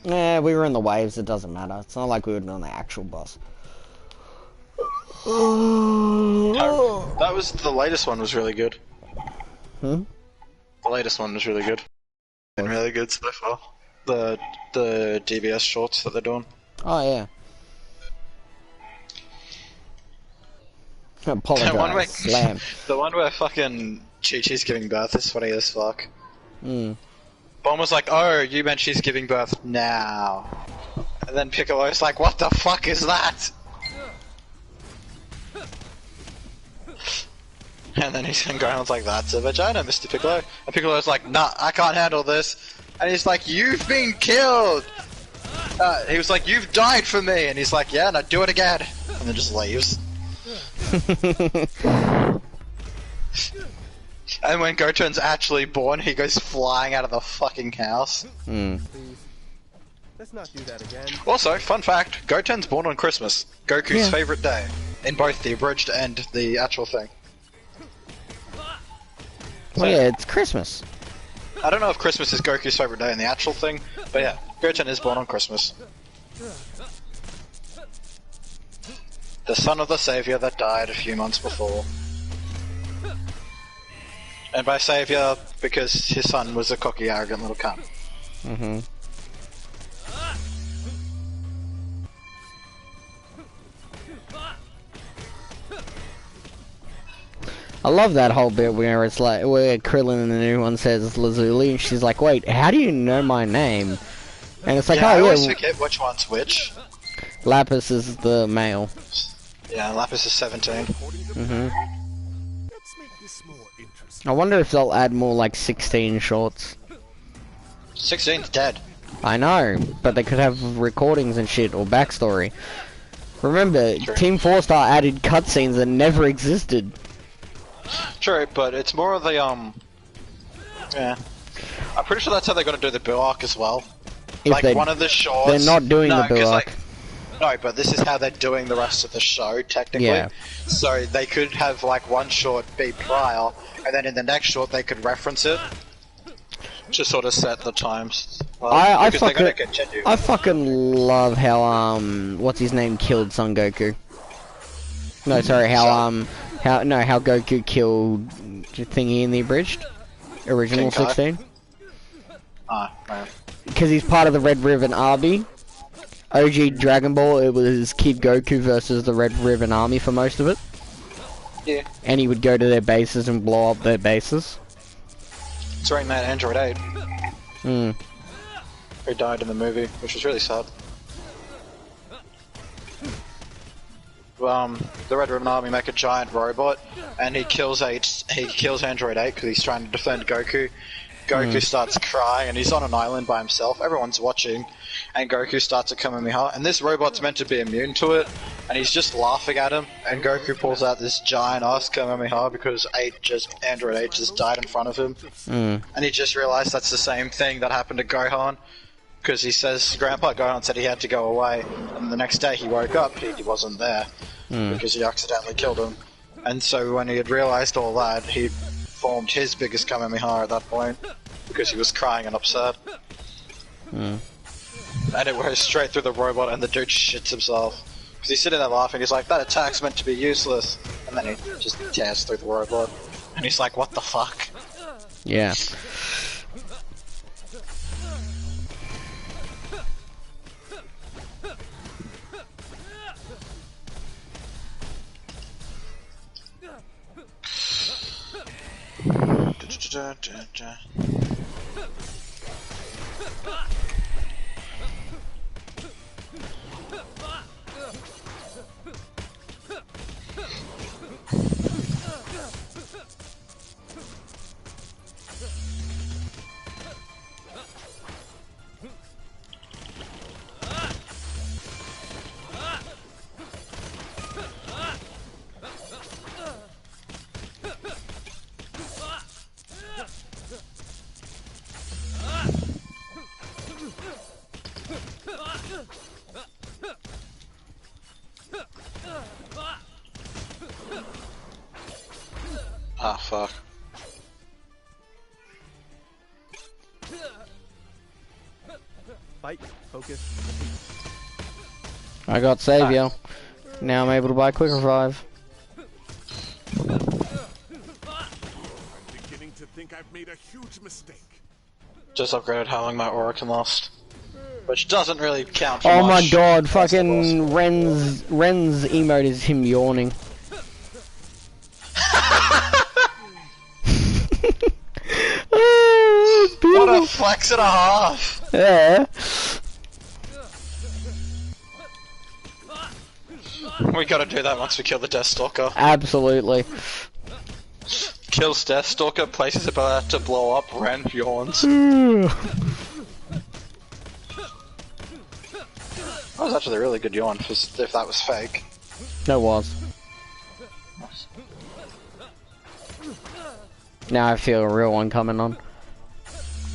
Yeah, we were in the waves, it doesn't matter. It's not like we were on the actual boss. That was the latest one was really good. Hmm? The latest one was really good. Been really good so far. The DBS shorts that they're doing. Oh yeah. Apologize. The one where, Slam. the one where fucking Chi-Chi's giving birth is funny as fuck. Mm. Bon was like, oh, you meant she's giving birth now. And then Piccolo's like, what the fuck is that? And then Gohan's like, that's a vagina, Mr. Piccolo. And Piccolo's like, nah, I can't handle this. And he's like, you've been killed! He was like, you've died for me! And he's like, yeah, now do it again! And then just leaves. And when Goten's actually born, he goes flying out of the fucking house. Mm. Please. Let's not do that again. Also, fun fact, Goten's born on Christmas. Goku's favorite day. In both the abridged and the actual thing. Well, yeah, it's Christmas. I don't know if Christmas is Goku's favorite day in the actual thing, but yeah, Goten is born on Christmas. The son of the savior that died a few months before. And by savior, because his son was a cocky, arrogant little cunt. Mm-hmm. I love that whole bit where it's like, where Krillin and the new one says Lazuli, and she's like, wait, how do you know my name? And it's like, yeah, oh I yeah, always forget which one's which. Lapis is the male. Yeah, Lapis is 17. Mm-hmm. Let's make this more interesting. I wonder if they'll add more like 16 shorts. 16's dead. I know, but they could have recordings and shit, or backstory. Remember, True. Team 4 Star added cutscenes that never existed. True, but it's more of the, yeah. I'm pretty sure that's how they're gonna do the Boo arc as well. If like, they- one of the shorts... They're not doing no, the Boo 'cause, arc. like, no, but this is how they're doing the rest of the show, technically. Yeah. So they could have, like, one short be prior, and then in the next short they could reference it. To sort of set the times. Well, I because they're fucking, gonna continue. I fucking love how, what's his name killed Son Goku. No, sorry, how Goku killed Thingy in the abridged? Original King Kai? 16? Ah, man. Because he's part of the Red Ribbon Army. OG Dragon Ball, it was Kid Goku versus the Red Ribbon Army for most of it. Yeah. And he would go to their bases and blow up their bases. It's right in that Android 8. Hmm. Who died in the movie, which was really sad. The Red Ribbon Army make a giant robot, and he kills Android 8 because he's trying to defend Goku. Goku starts crying, and he's on an island by himself. Everyone's watching, and Goku starts a Kamehameha, and this robot's meant to be immune to it, and he's just laughing at him, and Goku pulls out this giant-ass Kamehameha because Android 8 just died in front of him. And he just realized that's the same thing that happened to Gohan, because he says, Grandpa Gohan said he had to go away, and the next day he woke up, he wasn't there, because he accidentally killed him. And so when he had realized all that, he formed his biggest Kamehameha at that point, because he was crying and upset. And it goes straight through the robot, and the dude shits himself. Because he's sitting there laughing, he's like, that attack's meant to be useless. And then he just tears through the robot. And he's like, what the fuck? Yeah. Ah, fuck. Fight, focus, I got Savior. Now I'm able to buy Quick Revive. I'm beginning to think I've made a huge mistake. Just upgraded how long my aura can last. Which doesn't really count for Oh much. my god, fucking Ren's emote is him yawning. Oh, what a flex and a half! Yeah. We gotta do that once we kill the Deathstalker. Absolutely. Kills Deathstalker, places about to blow up, Ren yawns. That was actually a really good yawn if that was fake. That was. Now I feel a real one coming on.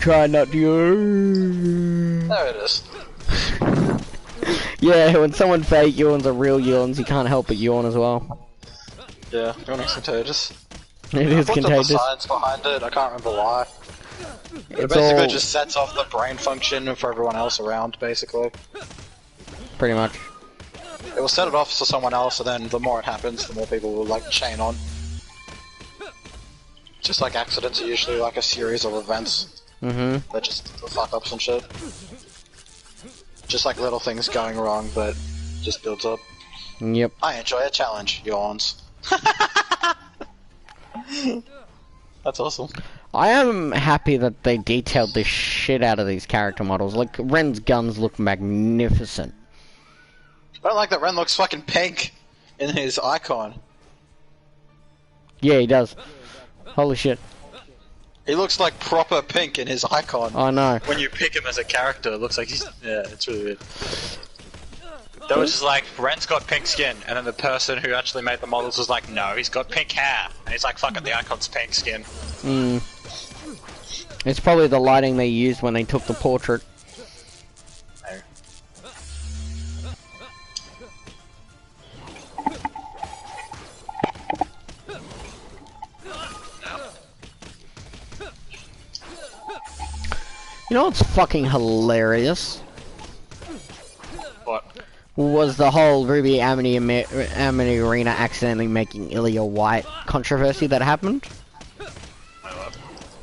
Try not to yawn. There it is. Yeah, when someone fake yawns are real yawns, you can't help but yawn as well. Yeah, yawning's contagious. It is contagious. The science behind it, I can't remember why. It It's basically all just sets off the brain function for everyone else around, basically. pretty much. It will set it off for someone else, and then the more it happens, the more people will like chain on. Just like accidents are usually like a series of events. That just fuck up some shit. Just like little things going wrong, but just builds up. Yep. I enjoy a challenge, yawns. That's awesome. I am happy that they detailed the shit out of these character models. Like, Ren's guns look magnificent. I don't like that Ren looks fucking pink in his icon. Yeah, he does. Holy shit. He looks like proper pink in his icon. I know. When you pick him as a character, it looks like he's... Yeah, it's really weird. That was just like, Ren's got pink skin, and then the person who actually made the models was like, no, he's got pink hair. And he's like, fuck it, the icon's pink skin. It's probably the lighting they used when they took the portrait. You know what's fucking hilarious? What? Was the whole Ruby Amity Arena accidentally making Ilya white controversy that happened.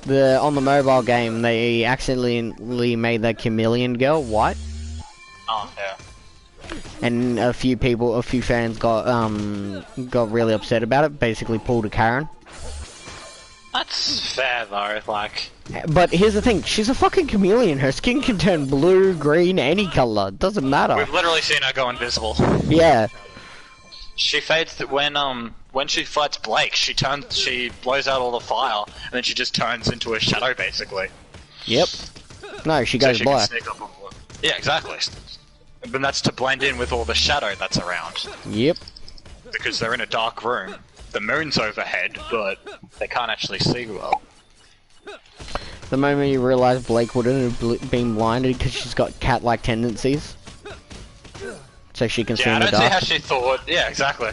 On the mobile game, they accidentally made the chameleon girl white. Oh, yeah. And a few fans got really upset about it, basically pulled a Karen. That's fair though, like... But here's the thing, she's a fucking chameleon, her skin can turn blue, green, any color, doesn't matter. We've literally seen her go invisible. Yeah. She fades when she fights Blake, she blows out all the fire, and then she just turns into a shadow basically. Yep. No, she goes black. Can sneak up on her. Yeah, exactly. But that's to blend in with all the shadow that's around. Yep. Because they're in a dark room. The moon's overhead, but they can't actually see well. The moment you realise Blake wouldn't have been blinded because she's got cat-like tendencies. So she can see in the dark. Yeah, I don't see how she thought. Yeah, exactly.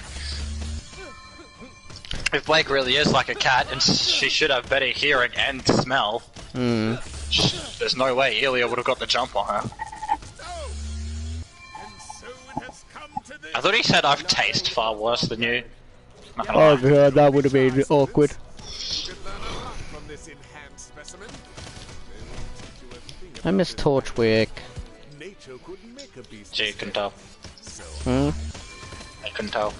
If Blake really is like a cat, and she should have better hearing and smell, there's no way Ilya would have got the jump on her. I thought he said I've tasted far worse than you. Oh god, that would have been awkward. I miss Torchwick. Gee, you can tell. I can tell.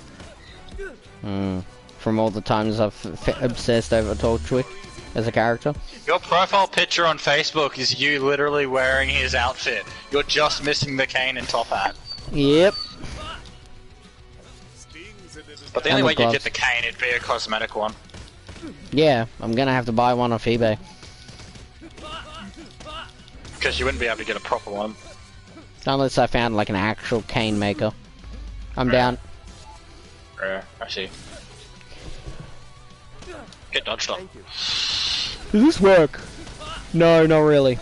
From all the times I've obsessed over Torchwick as a character. Your profile picture on Facebook is you literally wearing his outfit. You're just missing the cane and top hat. Yep. But the only way you get the cane, it'd be a cosmetic one. Yeah, I'm gonna have to buy one off eBay. Because you wouldn't be able to get a proper one. Unless I found like an actual cane maker. I'm down. I see. Get dodged on. Does this work? No, not really.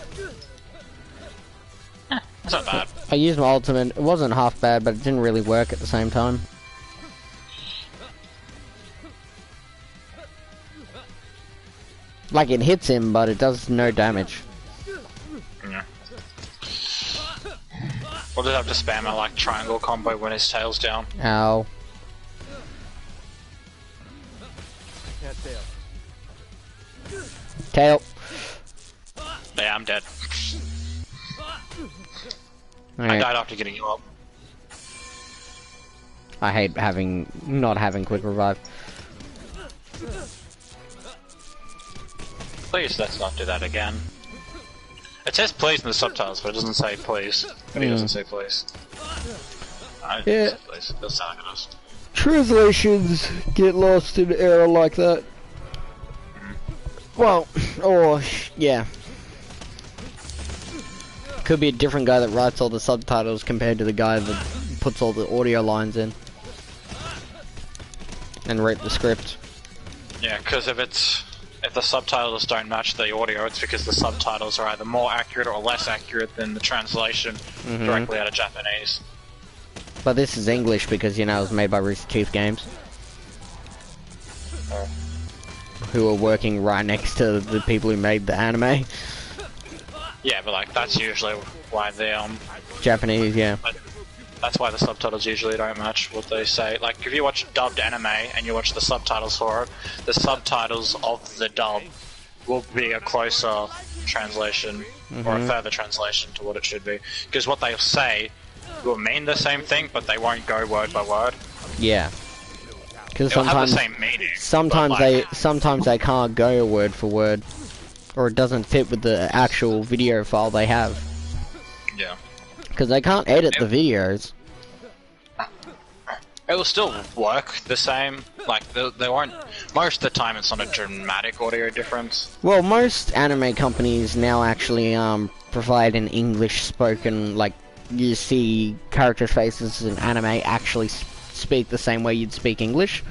That's not bad. I used my ultimate. It wasn't half bad, but it didn't really work at the same time. Like, it hits him, but it does no damage. Yeah. We'll just have to spam a like triangle combo when his tail's down. Ow. Tail. Yeah, I'm dead. I died after getting you up. I hate not having quick revive. Please, let's not do that again. It says please in the subtitles, but it doesn't say please. But it doesn't say please. Yeah. Please. It does sound like it does. Translations get lost in error like that. Well, or, yeah. Could be a different guy that writes all the subtitles compared to the guy that puts all the audio lines in. And write the script. Yeah, because if the subtitles don't match the audio, it's because the subtitles are either more accurate or less accurate than the translation directly out of Japanese. But this is English because, you know, it was made by Rooster Teeth Games. Who are working right next to the people who made the anime. Yeah, but like, that's usually why they, Japanese, yeah. That's why the subtitles usually don't match what they say. Like, if you watch dubbed anime and you watch the subtitles for it, the subtitles of the dub will be a closer translation or a further translation to what it should be. Because what they'll say will mean the same thing, but they won't go word by word. Yeah. Because They'll have sometimes the same meaning. sometimes they can't go word for word, or it doesn't fit with the actual video file they have. Yeah. Because they can't edit the videos. It will still work the same. Like, they won't. Most of the time, it's not a dramatic audio difference. Well, most anime companies now actually provide an English spoken, like, you see characters' faces in anime actually speak the same way you'd speak English.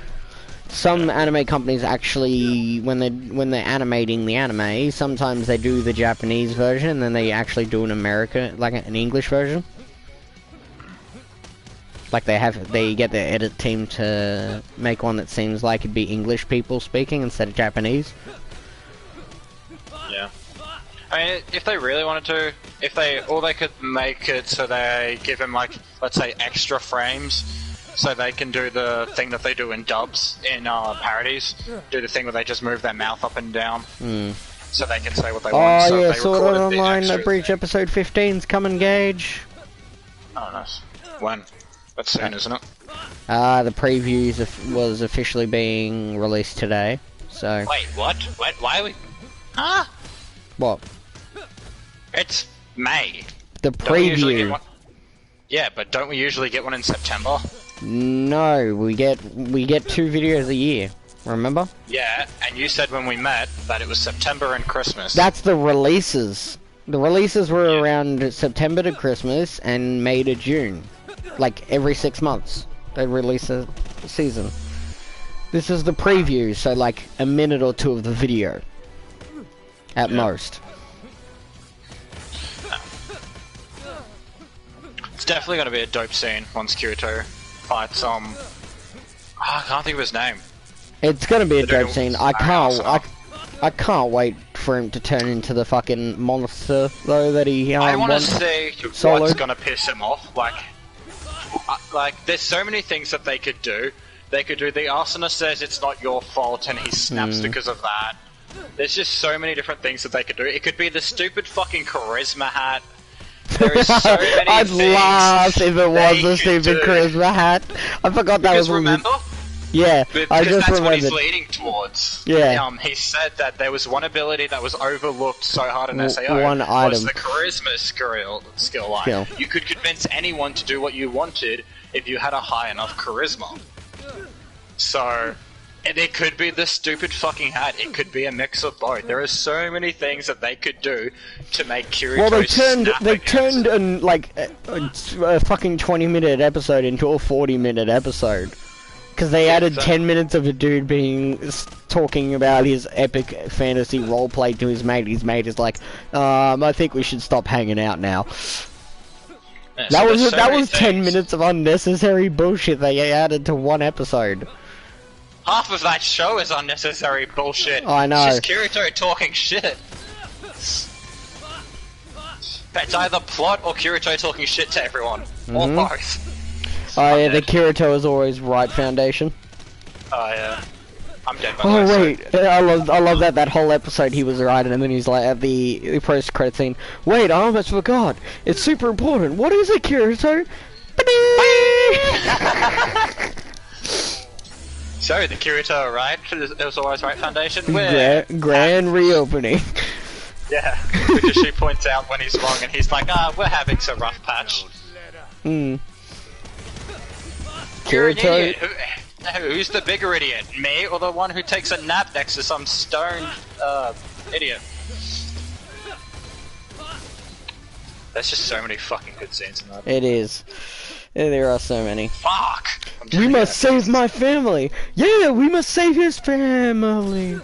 Some anime companies actually, when they're animating the anime, sometimes they do the Japanese version, and then they actually do an English version. Like they get their edit team to make one that seems like it'd be English people speaking instead of Japanese. Yeah. I mean, if they really wanted to, they could make it so they give them, like, let's say, extra frames, so they can do the thing that they do in dubs, in parodies, do the thing where they just move their mouth up and down, so they can say what they want. So yeah, they Sword Art recorded the Online, extra Breach thing. episode 15's coming, Gage. Oh, nice. When? That's soon, isn't it? The previews was officially being released today, so... Wait, what? Why are we... Huh? What? It's May. The Don't we usually get preview. one? Yeah, but don't we usually get one in September? No, we get 2 videos a year, remember? Yeah, and you said when we met that it was September and Christmas. That's the releases. The releases were around September to Christmas and May to June. Like, every 6 months, they release a season. This is the preview, so like a minute or 2 of the video. At most. It's definitely going to be a dope scene once Kirito fights, I can't think of his name. It's gonna be a dope scene. I Awesome. can't wait for him to turn into the fucking monster, though, that he I want to wants see solo. what's going to piss him off. Like, there's so many things that they could do. They could do the arsonist says it's not your fault and he snaps because of that. There's just so many different things that they could do. It could be the stupid fucking charisma hat. There is so many I'd things laugh if it was they a stupid could do. charisma hat. I forgot that Because was remember? Yeah, I Because just that's what he's remembered. leading towards. Yeah. He said that there was one ability that was overlooked so hard in SAO. One item. Was the charisma skill line. Skill. You could convince anyone to do what you wanted if you had a high enough charisma. So, it could be the stupid fucking hat. It could be a mix of both. There are so many things that they could do to make Kirito Well, they snap turned against a fucking 20-minute episode into a 40-minute episode. Because they added 10 minutes of a dude talking about his epic fantasy roleplay to his mate. His mate is like, I think we should stop hanging out now. Yeah, That was 10 minutes of unnecessary bullshit they added to one episode. Half of that show is unnecessary bullshit. I know. It's just Kirito talking shit. It's either plot or Kirito talking shit to everyone. Or both. Oh yeah, the Kirito is always right foundation. Oh yeah. I'm dead by Oh the way. wait, I love that whole episode he was riding and then he's like at the post credit scene. Wait, I almost forgot. It's super important. What is it, Kirito? So the Kirito, right? It was always right foundation. Grand reopening. Yeah, because she points out when he's wrong and he's like, we're having some rough patch. Hmm. You're an Kirito. idiot. Who's the bigger idiot? Me or the one who takes a nap next to some stoned idiot? There's just so many fucking good scenes in that. It is. There are so many. Fuck! We must save my family. Yeah, we must save his family.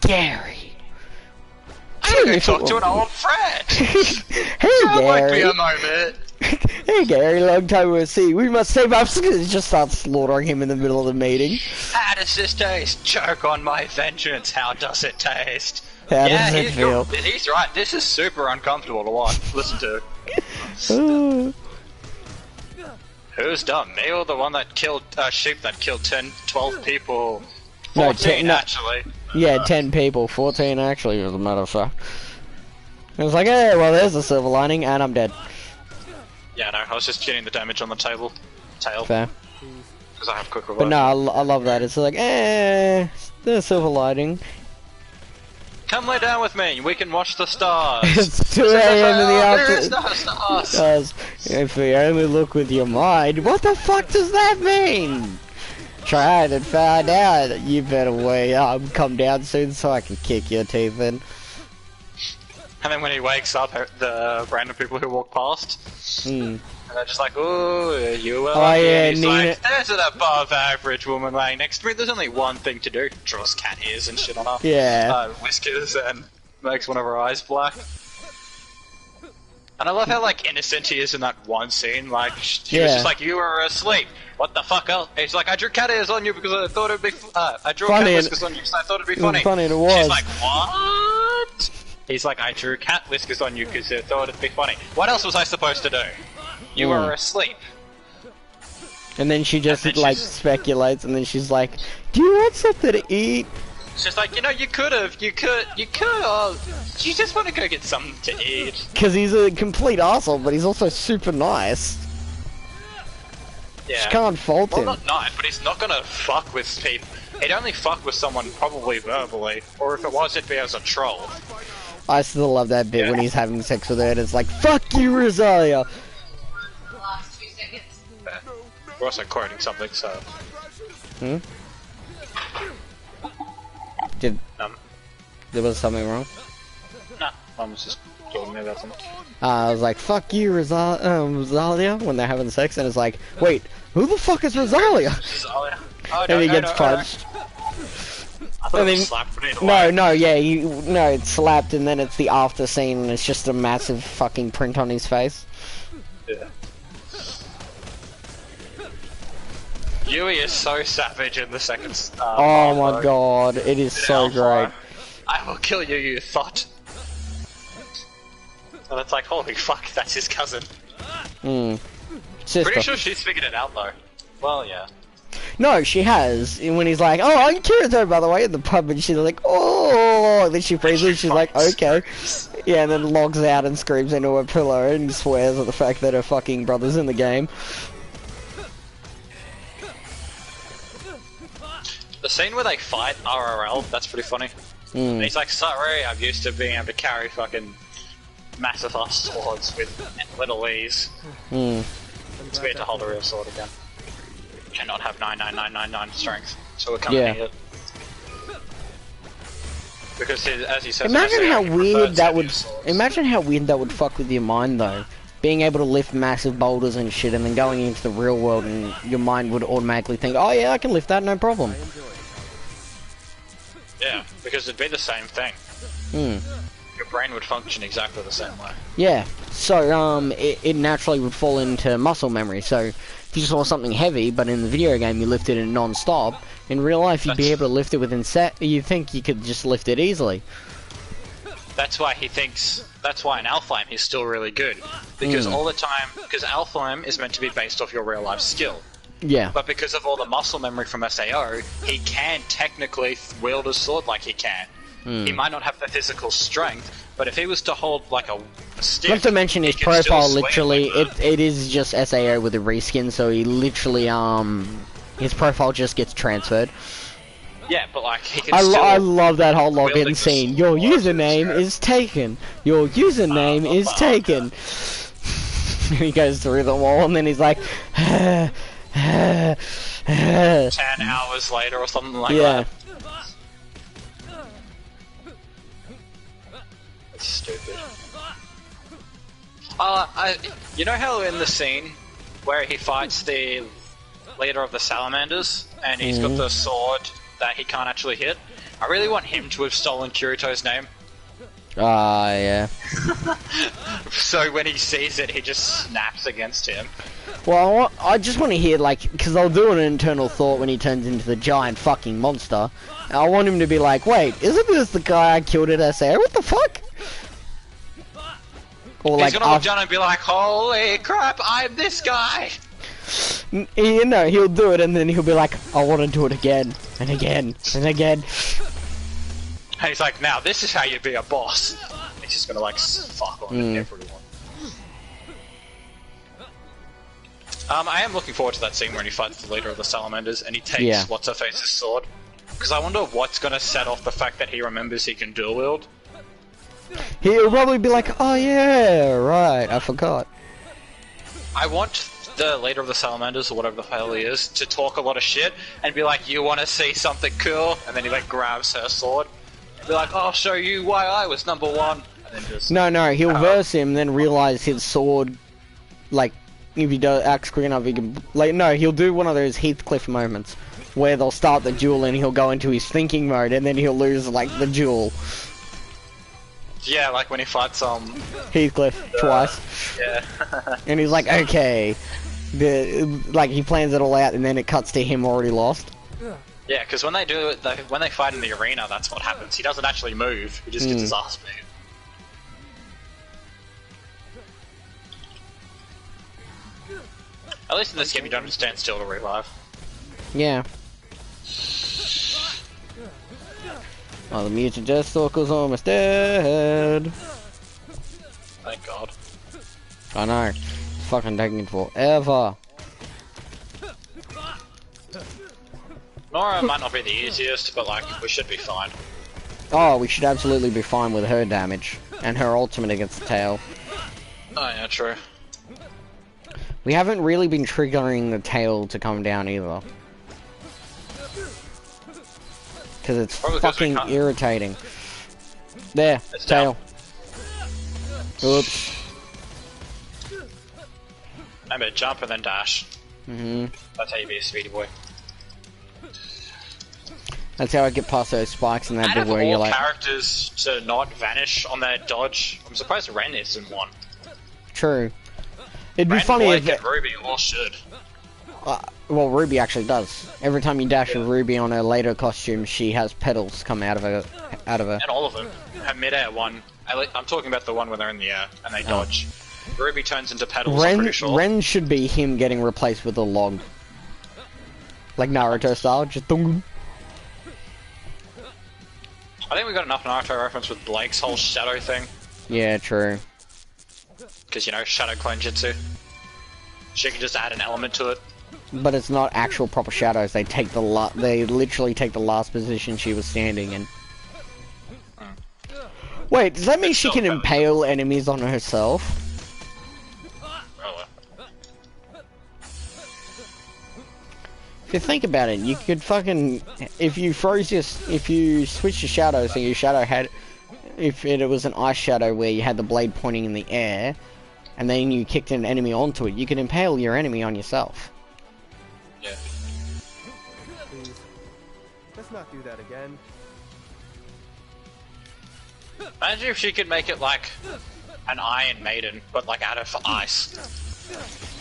Gary. I'm gonna talk to an old friend. Hey, That might be Gary. a moment. Hey, Gary. Long time no see. We must save our. Just start slaughtering him in the middle of the meeting. How does this taste? Choke on my vengeance. How does it taste? How does it feel? He's right. This is super uncomfortable to watch. Listen to. Ooh. Who's dumb? Me or the one that killed sheep that killed 10, 12 people? No, 14 no. actually. Yeah, 10 people. 14 actually, as a matter of fact. It was like, hey, well, there's a silver lining, and I'm dead. Yeah, no, I was just getting the damage on the tail. Fair. Because I have quick revive. But no, I love that. It's like, there's a silver lining. Come lay down with me. We can watch the stars. It's 2 a.m. in the There is afternoon. no stars. If we only look with your mind, what the fuck does that mean? Tried and found out. You better wait up, come down soon so I can kick your teeth in. And then when he wakes up, the random people who walk past, and they're just like, "Ooh, you were lucky." yeah, And he's Nina. like, "There's an above-average woman laying next to me. There's only one thing to do: draws cat ears and shit on her, Yeah. whiskers, and makes one of her eyes black." And I love how like innocent he is in that one scene. Like he was just like, "You were asleep. What the fuck else?" He's like, "I drew cat ears on you because I thought it'd be. I drew Funny, cat whiskers on you because I thought it'd be funny." Funny, and it was. She's like, "What?" He's like, "I drew cat whiskers on you because I thought it'd be funny. What else was I supposed to do? You were asleep." And then she just And then like she's- speculates, and then she's like, "Do you want something to eat?" It's just like, you could, you just want to go get something to eat. Because he's a complete asshole, but he's also super nice. Yeah. She can't fault Well, him. not nice, but he's not gonna fuck with people. He'd only fuck with someone probably verbally, or if it was, it'd be as a troll. I still love that bit Yeah. when he's having sex with her, and it's like, "Fuck you, Rosalia." We're also quoting something, so... There was something wrong. Nah, Mum was just talking about something. I was like, "Fuck you, Rosalia," when they're having sex, and it's like, "Wait, who the fuck is Rosalia?" And he gets punched. I thought And it then- was slapped, but either way. No, yeah, it's slapped, and then it's the after scene, and it's just a massive fucking print on his face. Yeah. Yui is so savage in the second. Oh my god, it is so great. I will kill you, you thought. And it's like, holy fuck, that's his cousin. Sister. Pretty sure she's figured it out though. Well, yeah. No, she has. And when he's like, "Oh, I'm Kirito, by the way," in the pub, and she's like, "Oh," and then she freezes. She's like, "Okay." Yeah, and then logs out and screams into her pillow and swears at the fact that her fucking brother's in the game. The scene where they fight RRL, that's pretty funny. And he's like, "Sorry, I'm used to being able to carry fucking massive ass swords with little ease. It's weird to hold a real sword again. Cannot have 99999 strength, so we're coming Yeah. here. Because as he says, Imagine how weird that would. swords. Imagine how weird that would fuck with your mind, though. Being able to lift massive boulders and shit, and then going into the real world, and your mind would automatically think, "Oh yeah, I can lift that, no problem." Yeah, because it'd be the same thing. Your brain would function exactly the same way. Yeah. So it naturally would fall into muscle memory. So if you saw something heavy, but in the video game you lifted it non-stop, in real life you'd be able to lift it within you think you could just lift it easily. That's why he thinks. That's why in Alfheim he's still really good, because all the time, because Alfheim is meant to be based off your real life skill. Yeah. But because of all the muscle memory from SAO, he can technically wield a sword like he can. He might not have the physical strength, but if he was to hold like a stick, not to mention his he could still profile swing literally, like that. it is just SAO with a reskin, so he literally, his profile just gets transferred. Yeah, but like he can I love that whole login wielding the scene. Your sword is username great. is taken. Your username is taken. He goes through them all, and then he's like, 10 hours later or something like yeah. that. It's stupid. You know how in the scene where he fights the leader of the salamanders, and he's got the sword that he can't actually hit? I really want him to have stolen Kirito's name. Yeah. So when he sees it, he just snaps against him. Well, I just want to hear, like, because I'll do an internal thought when he turns into the giant fucking monster. And I want him to be like, wait, isn't this the guy I killed at SA? What the fuck? Or He's like, gonna look down and be like, holy crap, I'm this guy! you know, he'll do it and then he'll be like, I want to do it again, and again, and again. And he's like, now this is how you be a boss. He's just gonna like fuck on everyone. I am looking forward to that scene when he fights the leader of the salamanders and he takes what's-her-face's sword. Because I wonder what's gonna set off the fact that he remembers he can dual wield. He'll probably be like, oh yeah, right, I forgot. I want the leader of the salamanders, or whatever the hell he is, to talk a lot of shit and be like, you wanna see something cool? And then he like grabs her sword. Be like, I'll show you why I was number one. And then just... No, he'll verse him, then realize his sword, like, if he does acts quick enough, he can, like, no, he'll do one of those Heathcliff moments, where they'll start the duel and he'll go into his thinking mode, and then he'll lose, like, the duel. Yeah, like when he fights, Heathcliff, twice. Yeah. And he's like, okay. Like, he plans it all out, and then it cuts to him already lost. Yeah, because when they do it, when they fight in the arena, that's what happens. He doesn't actually move; he just gets his ass beat. At least in this game, you don't have to stand still to revive. Yeah. Oh, the mutant Deathstalker's almost dead. Thank God. I know. It's fucking taking forever. Nora might not be the easiest, but like, we should be fine. Oh, we should absolutely be fine with her damage. And her ultimate against the tail. Oh yeah, true. We haven't really been triggering the tail to come down either. Because it's fucking irritating. There, it's tail. Down. Oops. Remember, jump and then dash. That's how you be a speedy boy. That's how I get past those spikes and that bit where you're you're like... characters to not vanish on their dodge, I'm surprised Ren isn't one. True. It'd be Ren, funny Blake, if... and Ruby all should. Well, Ruby actually does. Every time you dash with Ruby on her later costume, she has petals come out of her. And all of them. Her mid-air one. I'm talking about the one when they're in the air and they dodge. Ruby turns into petals, I'm pretty sure. Ren should be him getting replaced with a log. Like Naruto style, just dong. I think we got enough Naruto reference with Blake's whole shadow thing. Yeah, true. Because, you know, shadow clone jutsu. She can just add an element to it. But it's not actual proper shadows. They take the they literally take the last position she was standing in. Wait, does that mean she can impale enemies on herself? If you think about it, you could fucking, if you switch your shadow so your shadow had, if it was an ice shadow where you had the blade pointing in the air, and then you kicked an enemy onto it, you could impale your enemy on yourself. Yeah. Please, let's not do that again. Imagine if she could make it like an Iron Maiden, but like out of ice.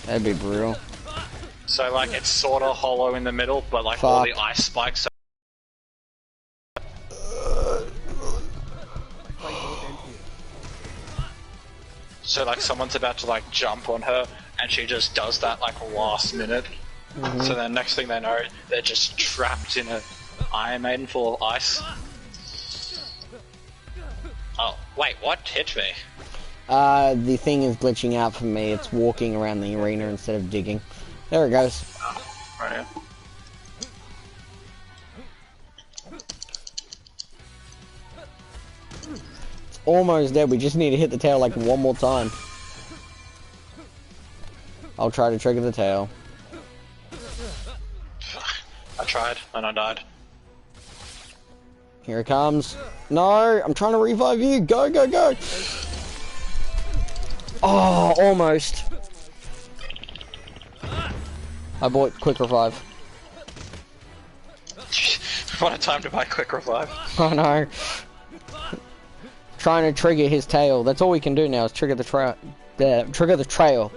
That'd be brutal. So like it's sort of hollow in the middle, but like all the ice spikes. So like someone's about to like jump on her, and she just does that like last minute. So then next thing they know, they're just trapped in a Iron Maiden full of ice. Oh, wait, what hit me? The thing is glitching out for me. It's walking around the arena instead of digging. There it goes. Oh, right here. It's almost dead. We just need to hit the tail like one more time. I'll try to trigger the tail. I tried, and I died. Here it comes. No, I'm trying to revive you. Go, go, go. Oh, almost. I bought quick revive. What a time to buy quick revive. Oh no. Trying to trigger his tail. That's all we can do now is trigger the trail. Trigger the trail.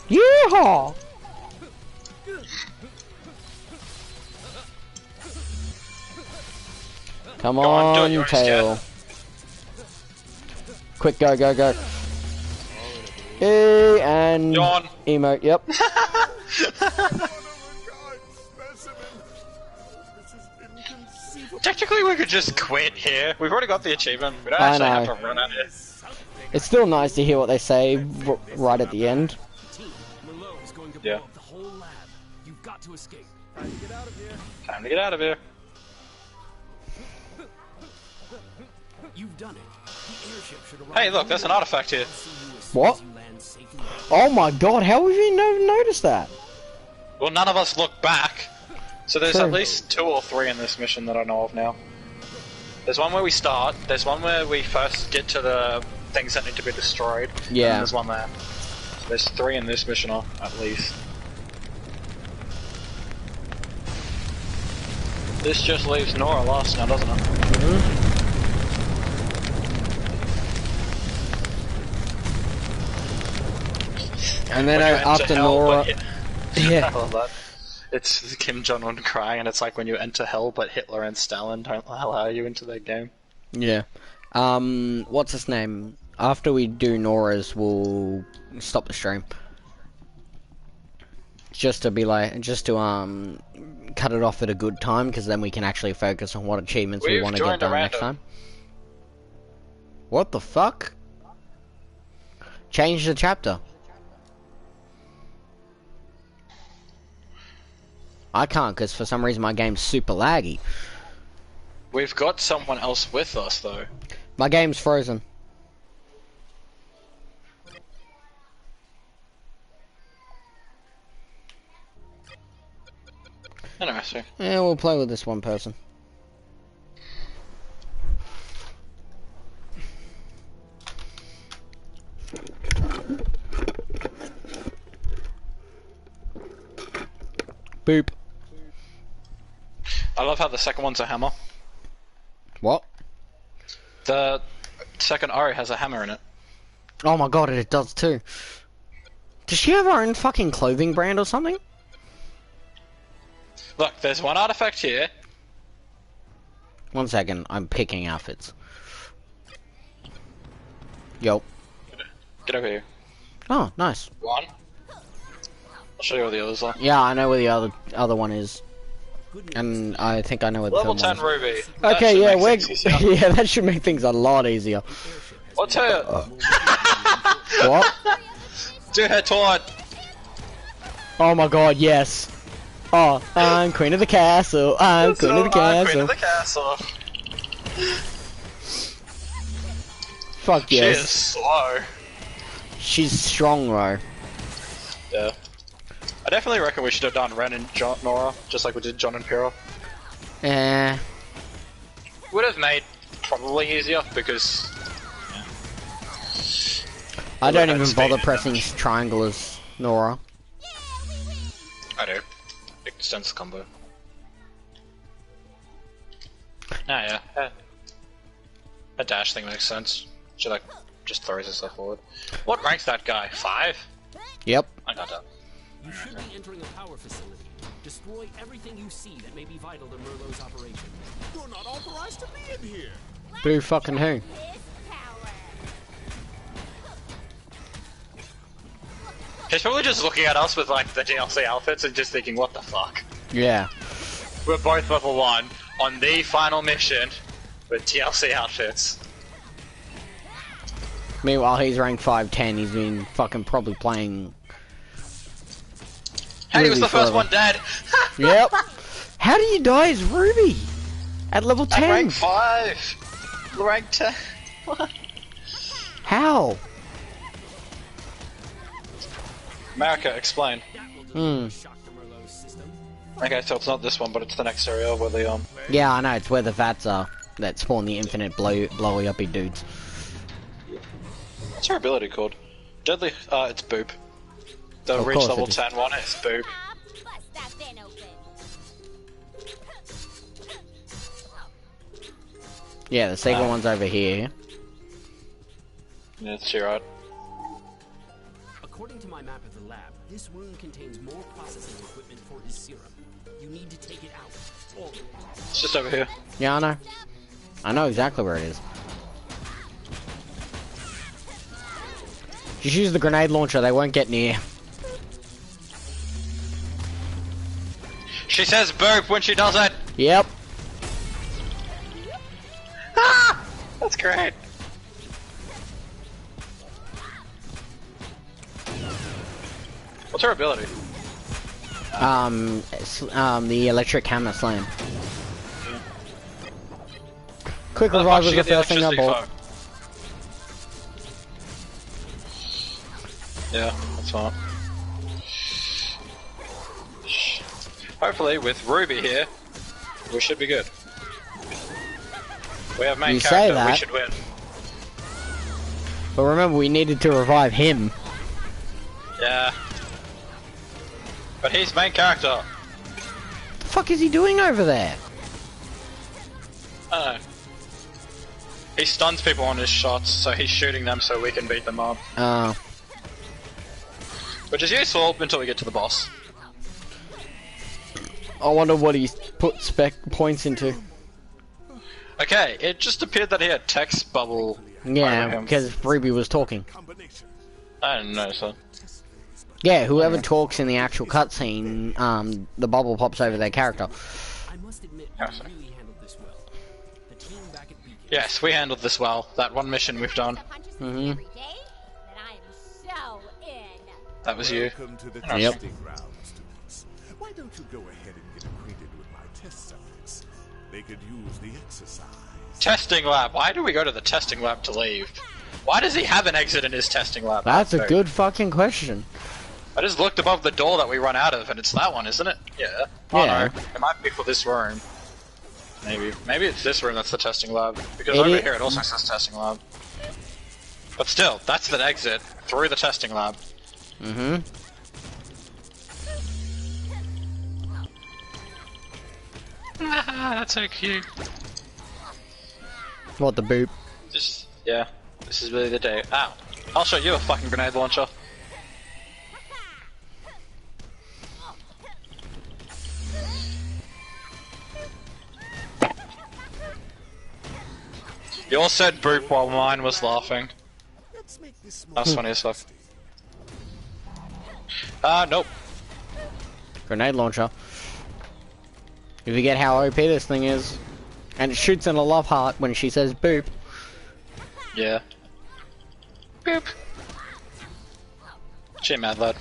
Yeehaw! Come on, tail. Quick, go, go, go. Hey, and Yawn. Emote, yep. Technically, we could just quit here. We've already got the achievement. We don't actually have to run at it. It's still nice to hear what they say right at the end. Yeah. You've got to escape. Time to get out of here. Time to get out of here. You've done it. The airship should arrive. Hey, look, there's an artifact here. What? Oh my god, how have you never noticed that? Well, none of us look back. So there's True. at least 2 or 3 in this mission that I know of now. There's one where we start, there's one where we first get to the things that need to be destroyed, Yeah. and there's one there. So there's 3 in this mission, at least. This just leaves Nora last now, doesn't it? Mm-hmm. And then after Nora... Yeah. I love that. It's Kim Jong-un crying, and it's like when you enter hell, but Hitler and Stalin don't allow you into their game. Yeah. What's his name? After we do Nora's, we'll stop the stream. Just to be like, cut it off at a good time, because then we can actually focus on what achievements we want to get done next time. What the fuck? Change the chapter. I can't, because for some reason my game's super laggy. We've got someone else with us, though. My game's frozen. Interesting. Yeah, we'll play with this one person. Boop. I love how the second one's a hammer. What? The second Ori has a hammer in it. Oh my god, it does too. Does she have her own fucking clothing brand or something? Look, there's one artifact here. 1 second, I'm picking outfits. Yo. Get over here. Oh, nice. One. I'll show you where the others are. Yeah, I know where the other one is. And I think I know where the Level third 10 one is. Ruby. Okay, yeah, yeah, that should make things a lot easier. What's her? What? Do her taunt. Oh my god, yes. Oh, I'm queen of the castle. I'm queen of the castle. Queen of the castle. Fuck She yes. is slow. She's strong though. Yeah. I definitely reckon we should have done Ren and Nora, just like we did John and Pyrrha. Eh. Would have made probably easier because. Yeah. I don't even bother pressing triangle as Nora. I do. It extends the combo. Ah, yeah. A dash thing makes sense. She like just throws herself forward. What rank's that guy? 5? Yep. I got that. You should be entering a power facility. Destroy everything you see that may be vital to Merlot's operation. You're not authorized to be in here. Boo fucking who? He's probably just looking at us with like the DLC outfits and just thinking, what the fuck? Yeah. We're both level 1 on the final mission with DLC outfits. Meanwhile, he's ranked 510. He's been fucking probably playing. Hey, he was the first forever. one dead. Yep. How do you die as Ruby? At level 10? At rank 5. Rank 10. What? How? America, explain. Hmm. Okay, so it's not this one, but it's the next area where the Yeah, I know. It's where the vats are that spawn the infinite blowy uppy dudes. What's her ability called? Deadly. It's Boop. The Of reach course level it is. 10 one is Boop. Bust that bin open. Yeah, the second one's over here. Yeah, it's right. According to my map of the lab, this room contains more processing equipment for his serum. You need to take it out. All of it. It's just over here. Yeah, I know. I know exactly where it is. Just use the grenade launcher. They won't get near. She says Boop when she does it. Yep. Ah! That's great. What's her ability? The electric hammer slam. Quick revive was the first thing I bought. Yeah, that's fine. Hopefully, with Ruby here, we should be good. We have main You say character, that. we should win. But remember, we needed to revive him. Yeah. But he's main character. What the fuck is he doing over there? I don't know. He stuns people on his shots, so he's shooting them so we can beat them up. Which is useful until we get to the boss. I wonder what he put spec points into. Okay, it just appeared that he had text bubble. Yeah, because Ruby was talking. I didn't notice that. Yeah, whoever talks in the actual cutscene, the bubble pops over their character. I must admit, you really handled this well. The team back at Beacon. Yes, we handled this well. That one mission we've done. Every day, then I am so in. That was you. Welcome to the Yep. testing ground, students. Why don't you go ahead and get acquainted with my test subjects? They could use the exercise. Testing lab. Why do we go to the testing lab to leave? Why does he have an exit in his testing lab? That's a good fucking question. I just looked above the door that we run out of, and it's that one, isn't it? Yeah. Oh Yeah. no, it might be for this room. Maybe. Maybe it's this room that's the testing lab. Because It over is- here it also says testing lab. But still, that's the exit through the testing lab. Mm-hmm. That's so cute. What the boop? Just, yeah. This is really the day. Ow. I'll show you a fucking grenade launcher. Yours said boop while mine was laughing. Let's make this more That's funny as fuck. interesting. Nope. Grenade launcher. If you get how OP this thing is, and it shoots in a love heart when she says boop. Yeah. Boop. She a mad lad.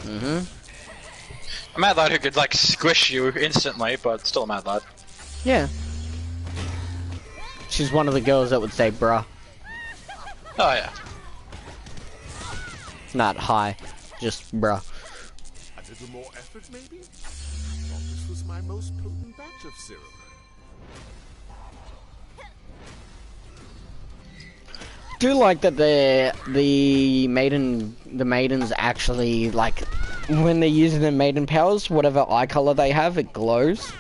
Mm-hmm. A mad lad who could like squish you instantly, but still a mad lad. Yeah. She's one of the girls that would say bruh. Oh yeah. Not hi, just bruh. A little more effort, maybe? I thought this was my most potent batch of serum. Do like that the maidens actually, like, when they're using their maiden powers, whatever eye color they have, it glows.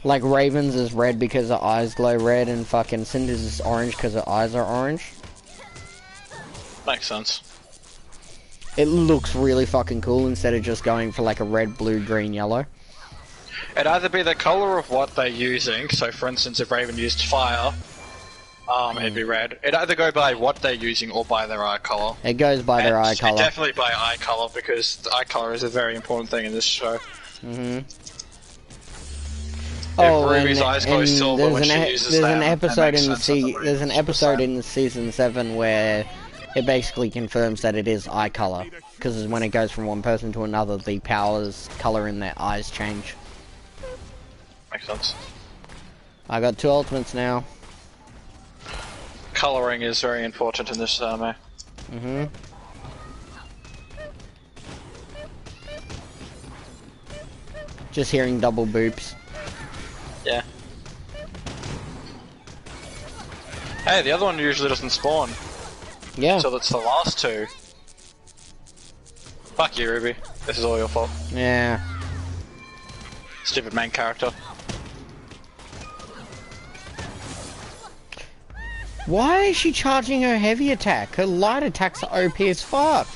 Like Raven's is red because her eyes glow red, and fucking Cinder's is orange because her eyes are orange. Makes sense. It looks really fucking cool instead of just going for like a red, blue, green, yellow. It'd either be the color of what they're using, so for instance if Raven used fire, It'd be red. It'd either go by what they're using or by their eye color. It goes by their eye color. Definitely by eye color, because the eye color is a very important thing in this show. Mm-hmm. Oh, Ruby's eyes go silver when she uses them. There's an episode in season 7 where it basically confirms that it is eye color, because when it goes from one person to another, the powers color in their eyes change. Makes sense. I got 2 ultimates now. Coloring is very important in this anime. Mm-hmm. Just hearing double boops. Yeah. Hey, the other one usually doesn't spawn. Yeah. So that's the last 2. Fuck you, Ruby. This is all your fault. Yeah. Stupid main character. Why is she charging her heavy attack? Her light attacks are OP as fuck.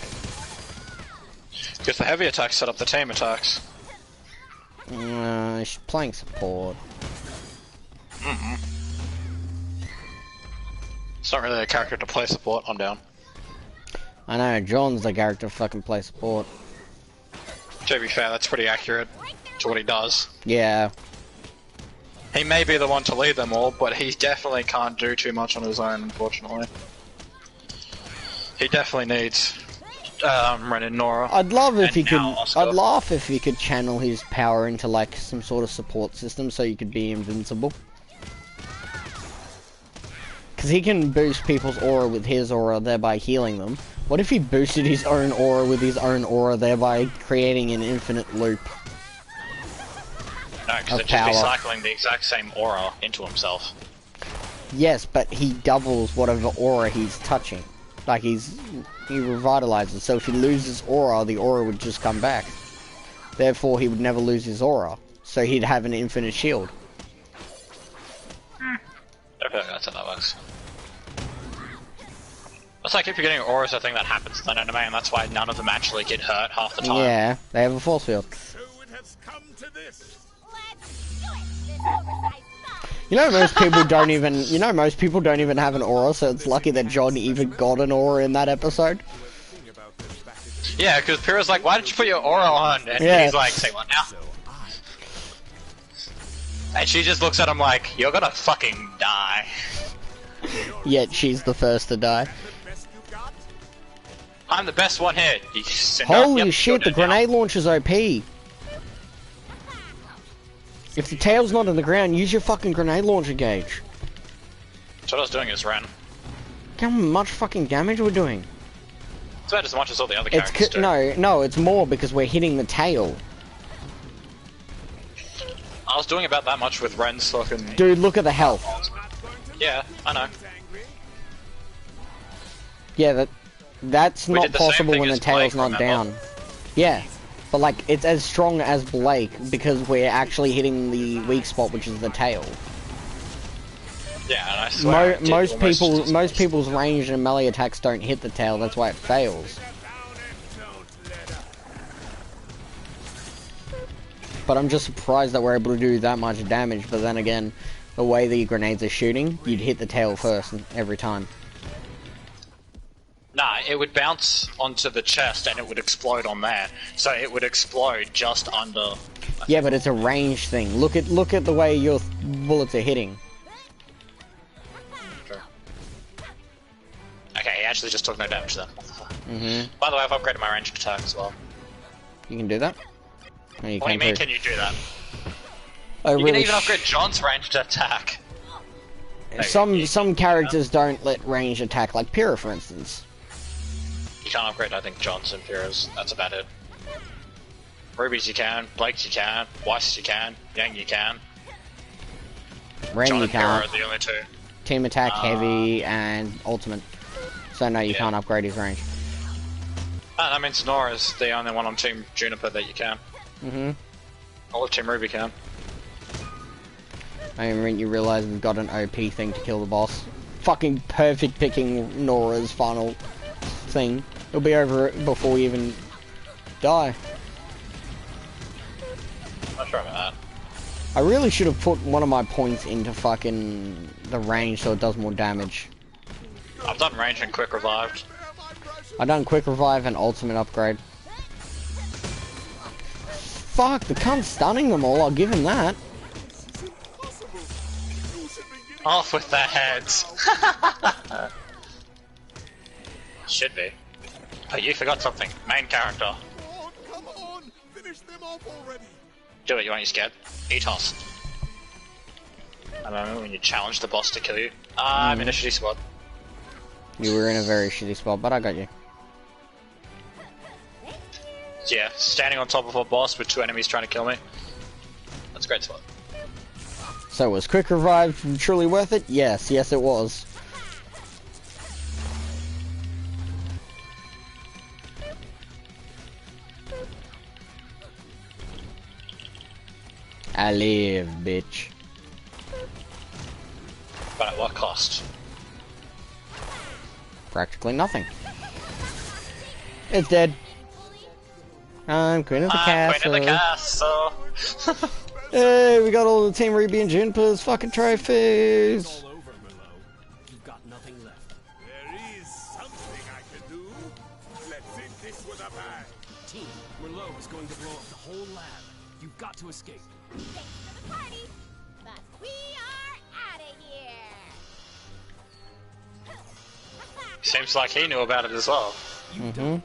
Because the heavy attacks set up the team attacks. She's playing support. It's not really a character to play support. I'm down. I know, John's the character to fucking play support. To be fair, that's pretty accurate to what he does. Yeah. He may be the one to lead them all, but he definitely can't do too much on his own, unfortunately. He definitely needs Ren and Nora. I'd love if he could. Oscar. I'd laugh if he could channel his power into like some sort of support system, so you could be invincible. Because he can boost people's aura with his aura, thereby healing them. What if he boosted his own aura with his own aura, thereby creating an infinite loop? No, because it'd just be cycling the exact same aura into himself. Yes, but he doubles whatever aura he's touching. Like he revitalizes. So if he loses aura, the aura would just come back. Therefore, he would never lose his aura. So he'd have an infinite shield. Okay, that's how that works. It's like if you're getting auras, a thing that happens in that anime, and that's why none of them actually get hurt half the time. Yeah, they have a force field. So it has come to this. You know, most people don't even. You know, most people don't even have an aura, so it's lucky that John even got an aura in that episode. Yeah, because Pyrrha's like, "Why did you put your aura on?" And he's like, "Say what now?" And she just looks at him like, "You're gonna fucking die." Yet she's the first to die. I'm the best one here. Holy shit! The grenade launcher's OP. If the tail's not on the ground, use your fucking grenade launcher gauge. So what I was doing is ran. How much fucking damage we're doing? It's about as much as all the other characters do. No, it's more because we're hitting the tail. I was doing about that much with Ren's fucking... Dude, look at the health. Yeah, I know. Yeah, that's not possible when the tail's not down. Yeah. But like, it's as strong as Blake because we're actually hitting the weak spot, which is the tail. Yeah, and I swear most people's ranged and melee attacks don't hit the tail. That's why it fails. But I'm just surprised that we're able to do that much damage. But then again, the way the grenades are shooting, you'd hit the tail first every time. Nah, it would bounce onto the chest and it would explode on there. So it would explode just under... Yeah, but it's a range thing. Look at the way your bullets are hitting. Sure. Okay, he actually just took no damage then. Mm-hmm. By the way, I've upgraded my ranged attack as well. You can do that? Oh, What do you mean, can you do that? Oh, You can even upgrade John's ranged attack. Some characters don't let range attack, like Pyrrha, for instance. You can't upgrade, I think, John's and Pyrrha's. That's about it. Ruby's you can, Blake's you can, Weiss you can, Yang you can. Ren John you and Pyrrha can't. are the only two. Team attack, heavy, and ultimate. So no, you can't upgrade his range. That means Nora's the only one on Team Juniper that you can. Mm-hmm. All of Team Ruby can. I mean, you realise we've got an OP thing to kill the boss. Fucking perfect picking Nora's final thing. It'll be over before we even die. I'm not sure about that. I really should have put one of my points into fucking the range so it does more damage. I've done range and quick revived. I done quick revive and ultimate upgrade. Fuck, the cunt's stunning them all, I'll give him that. Off with their heads. Should be. But you forgot something. Main character. Come on! Finish them off already! Do it, you aren't scared. E-toss. I don't know when you challenge the boss to kill you. I'm in a shitty spot. You were in a very shitty spot, but I got you. Yeah, standing on top of a boss with 2 enemies trying to kill me. That's a great spot. So was quick revive truly worth it? Yes, yes it was. I live, bitch. But at what cost? Practically nothing. It's dead. I'm queen of the castle. Queen of the castle. Hey, we got all the Team RWBY and Juniper's fucking trophies. All over, Merlot. You've got nothing left. There is something I can do. Let's hit this with a bang. Team, Merlot is going to blow up the whole lab. You've got to escape. Thanks for the party, but we are out of here. Seems like he knew about it as well. The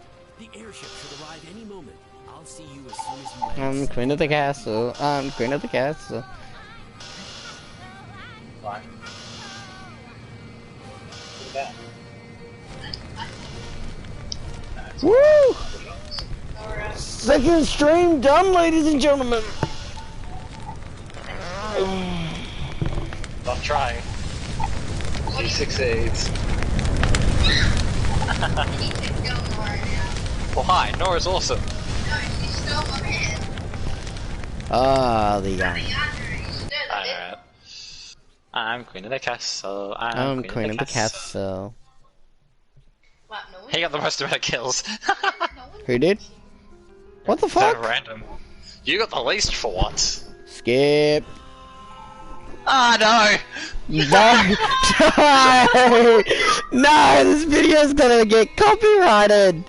airship should arrive any moment. I'll see you as soon as you land. I'm queen of the castle. I'm queen of the castle. Right. Woo! Second stream done, ladies and gentlemen. Not trying. She succeeds. Well, hi, Nora's awesome. Ah, the young. Alright. I'm queen of the castle. I'm queen of the castle. He got the most amount of kills. Who did? What the So fuck? random. You got the least for once. Skip. Ah, no! No! No! This video's gonna get copyrighted!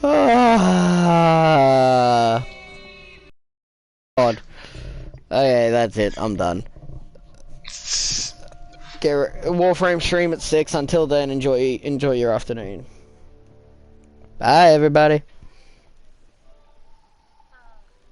Ah. God. Okay, that's it. I'm done. Warframe stream at 6. Until then, enjoy your afternoon. Bye, everybody.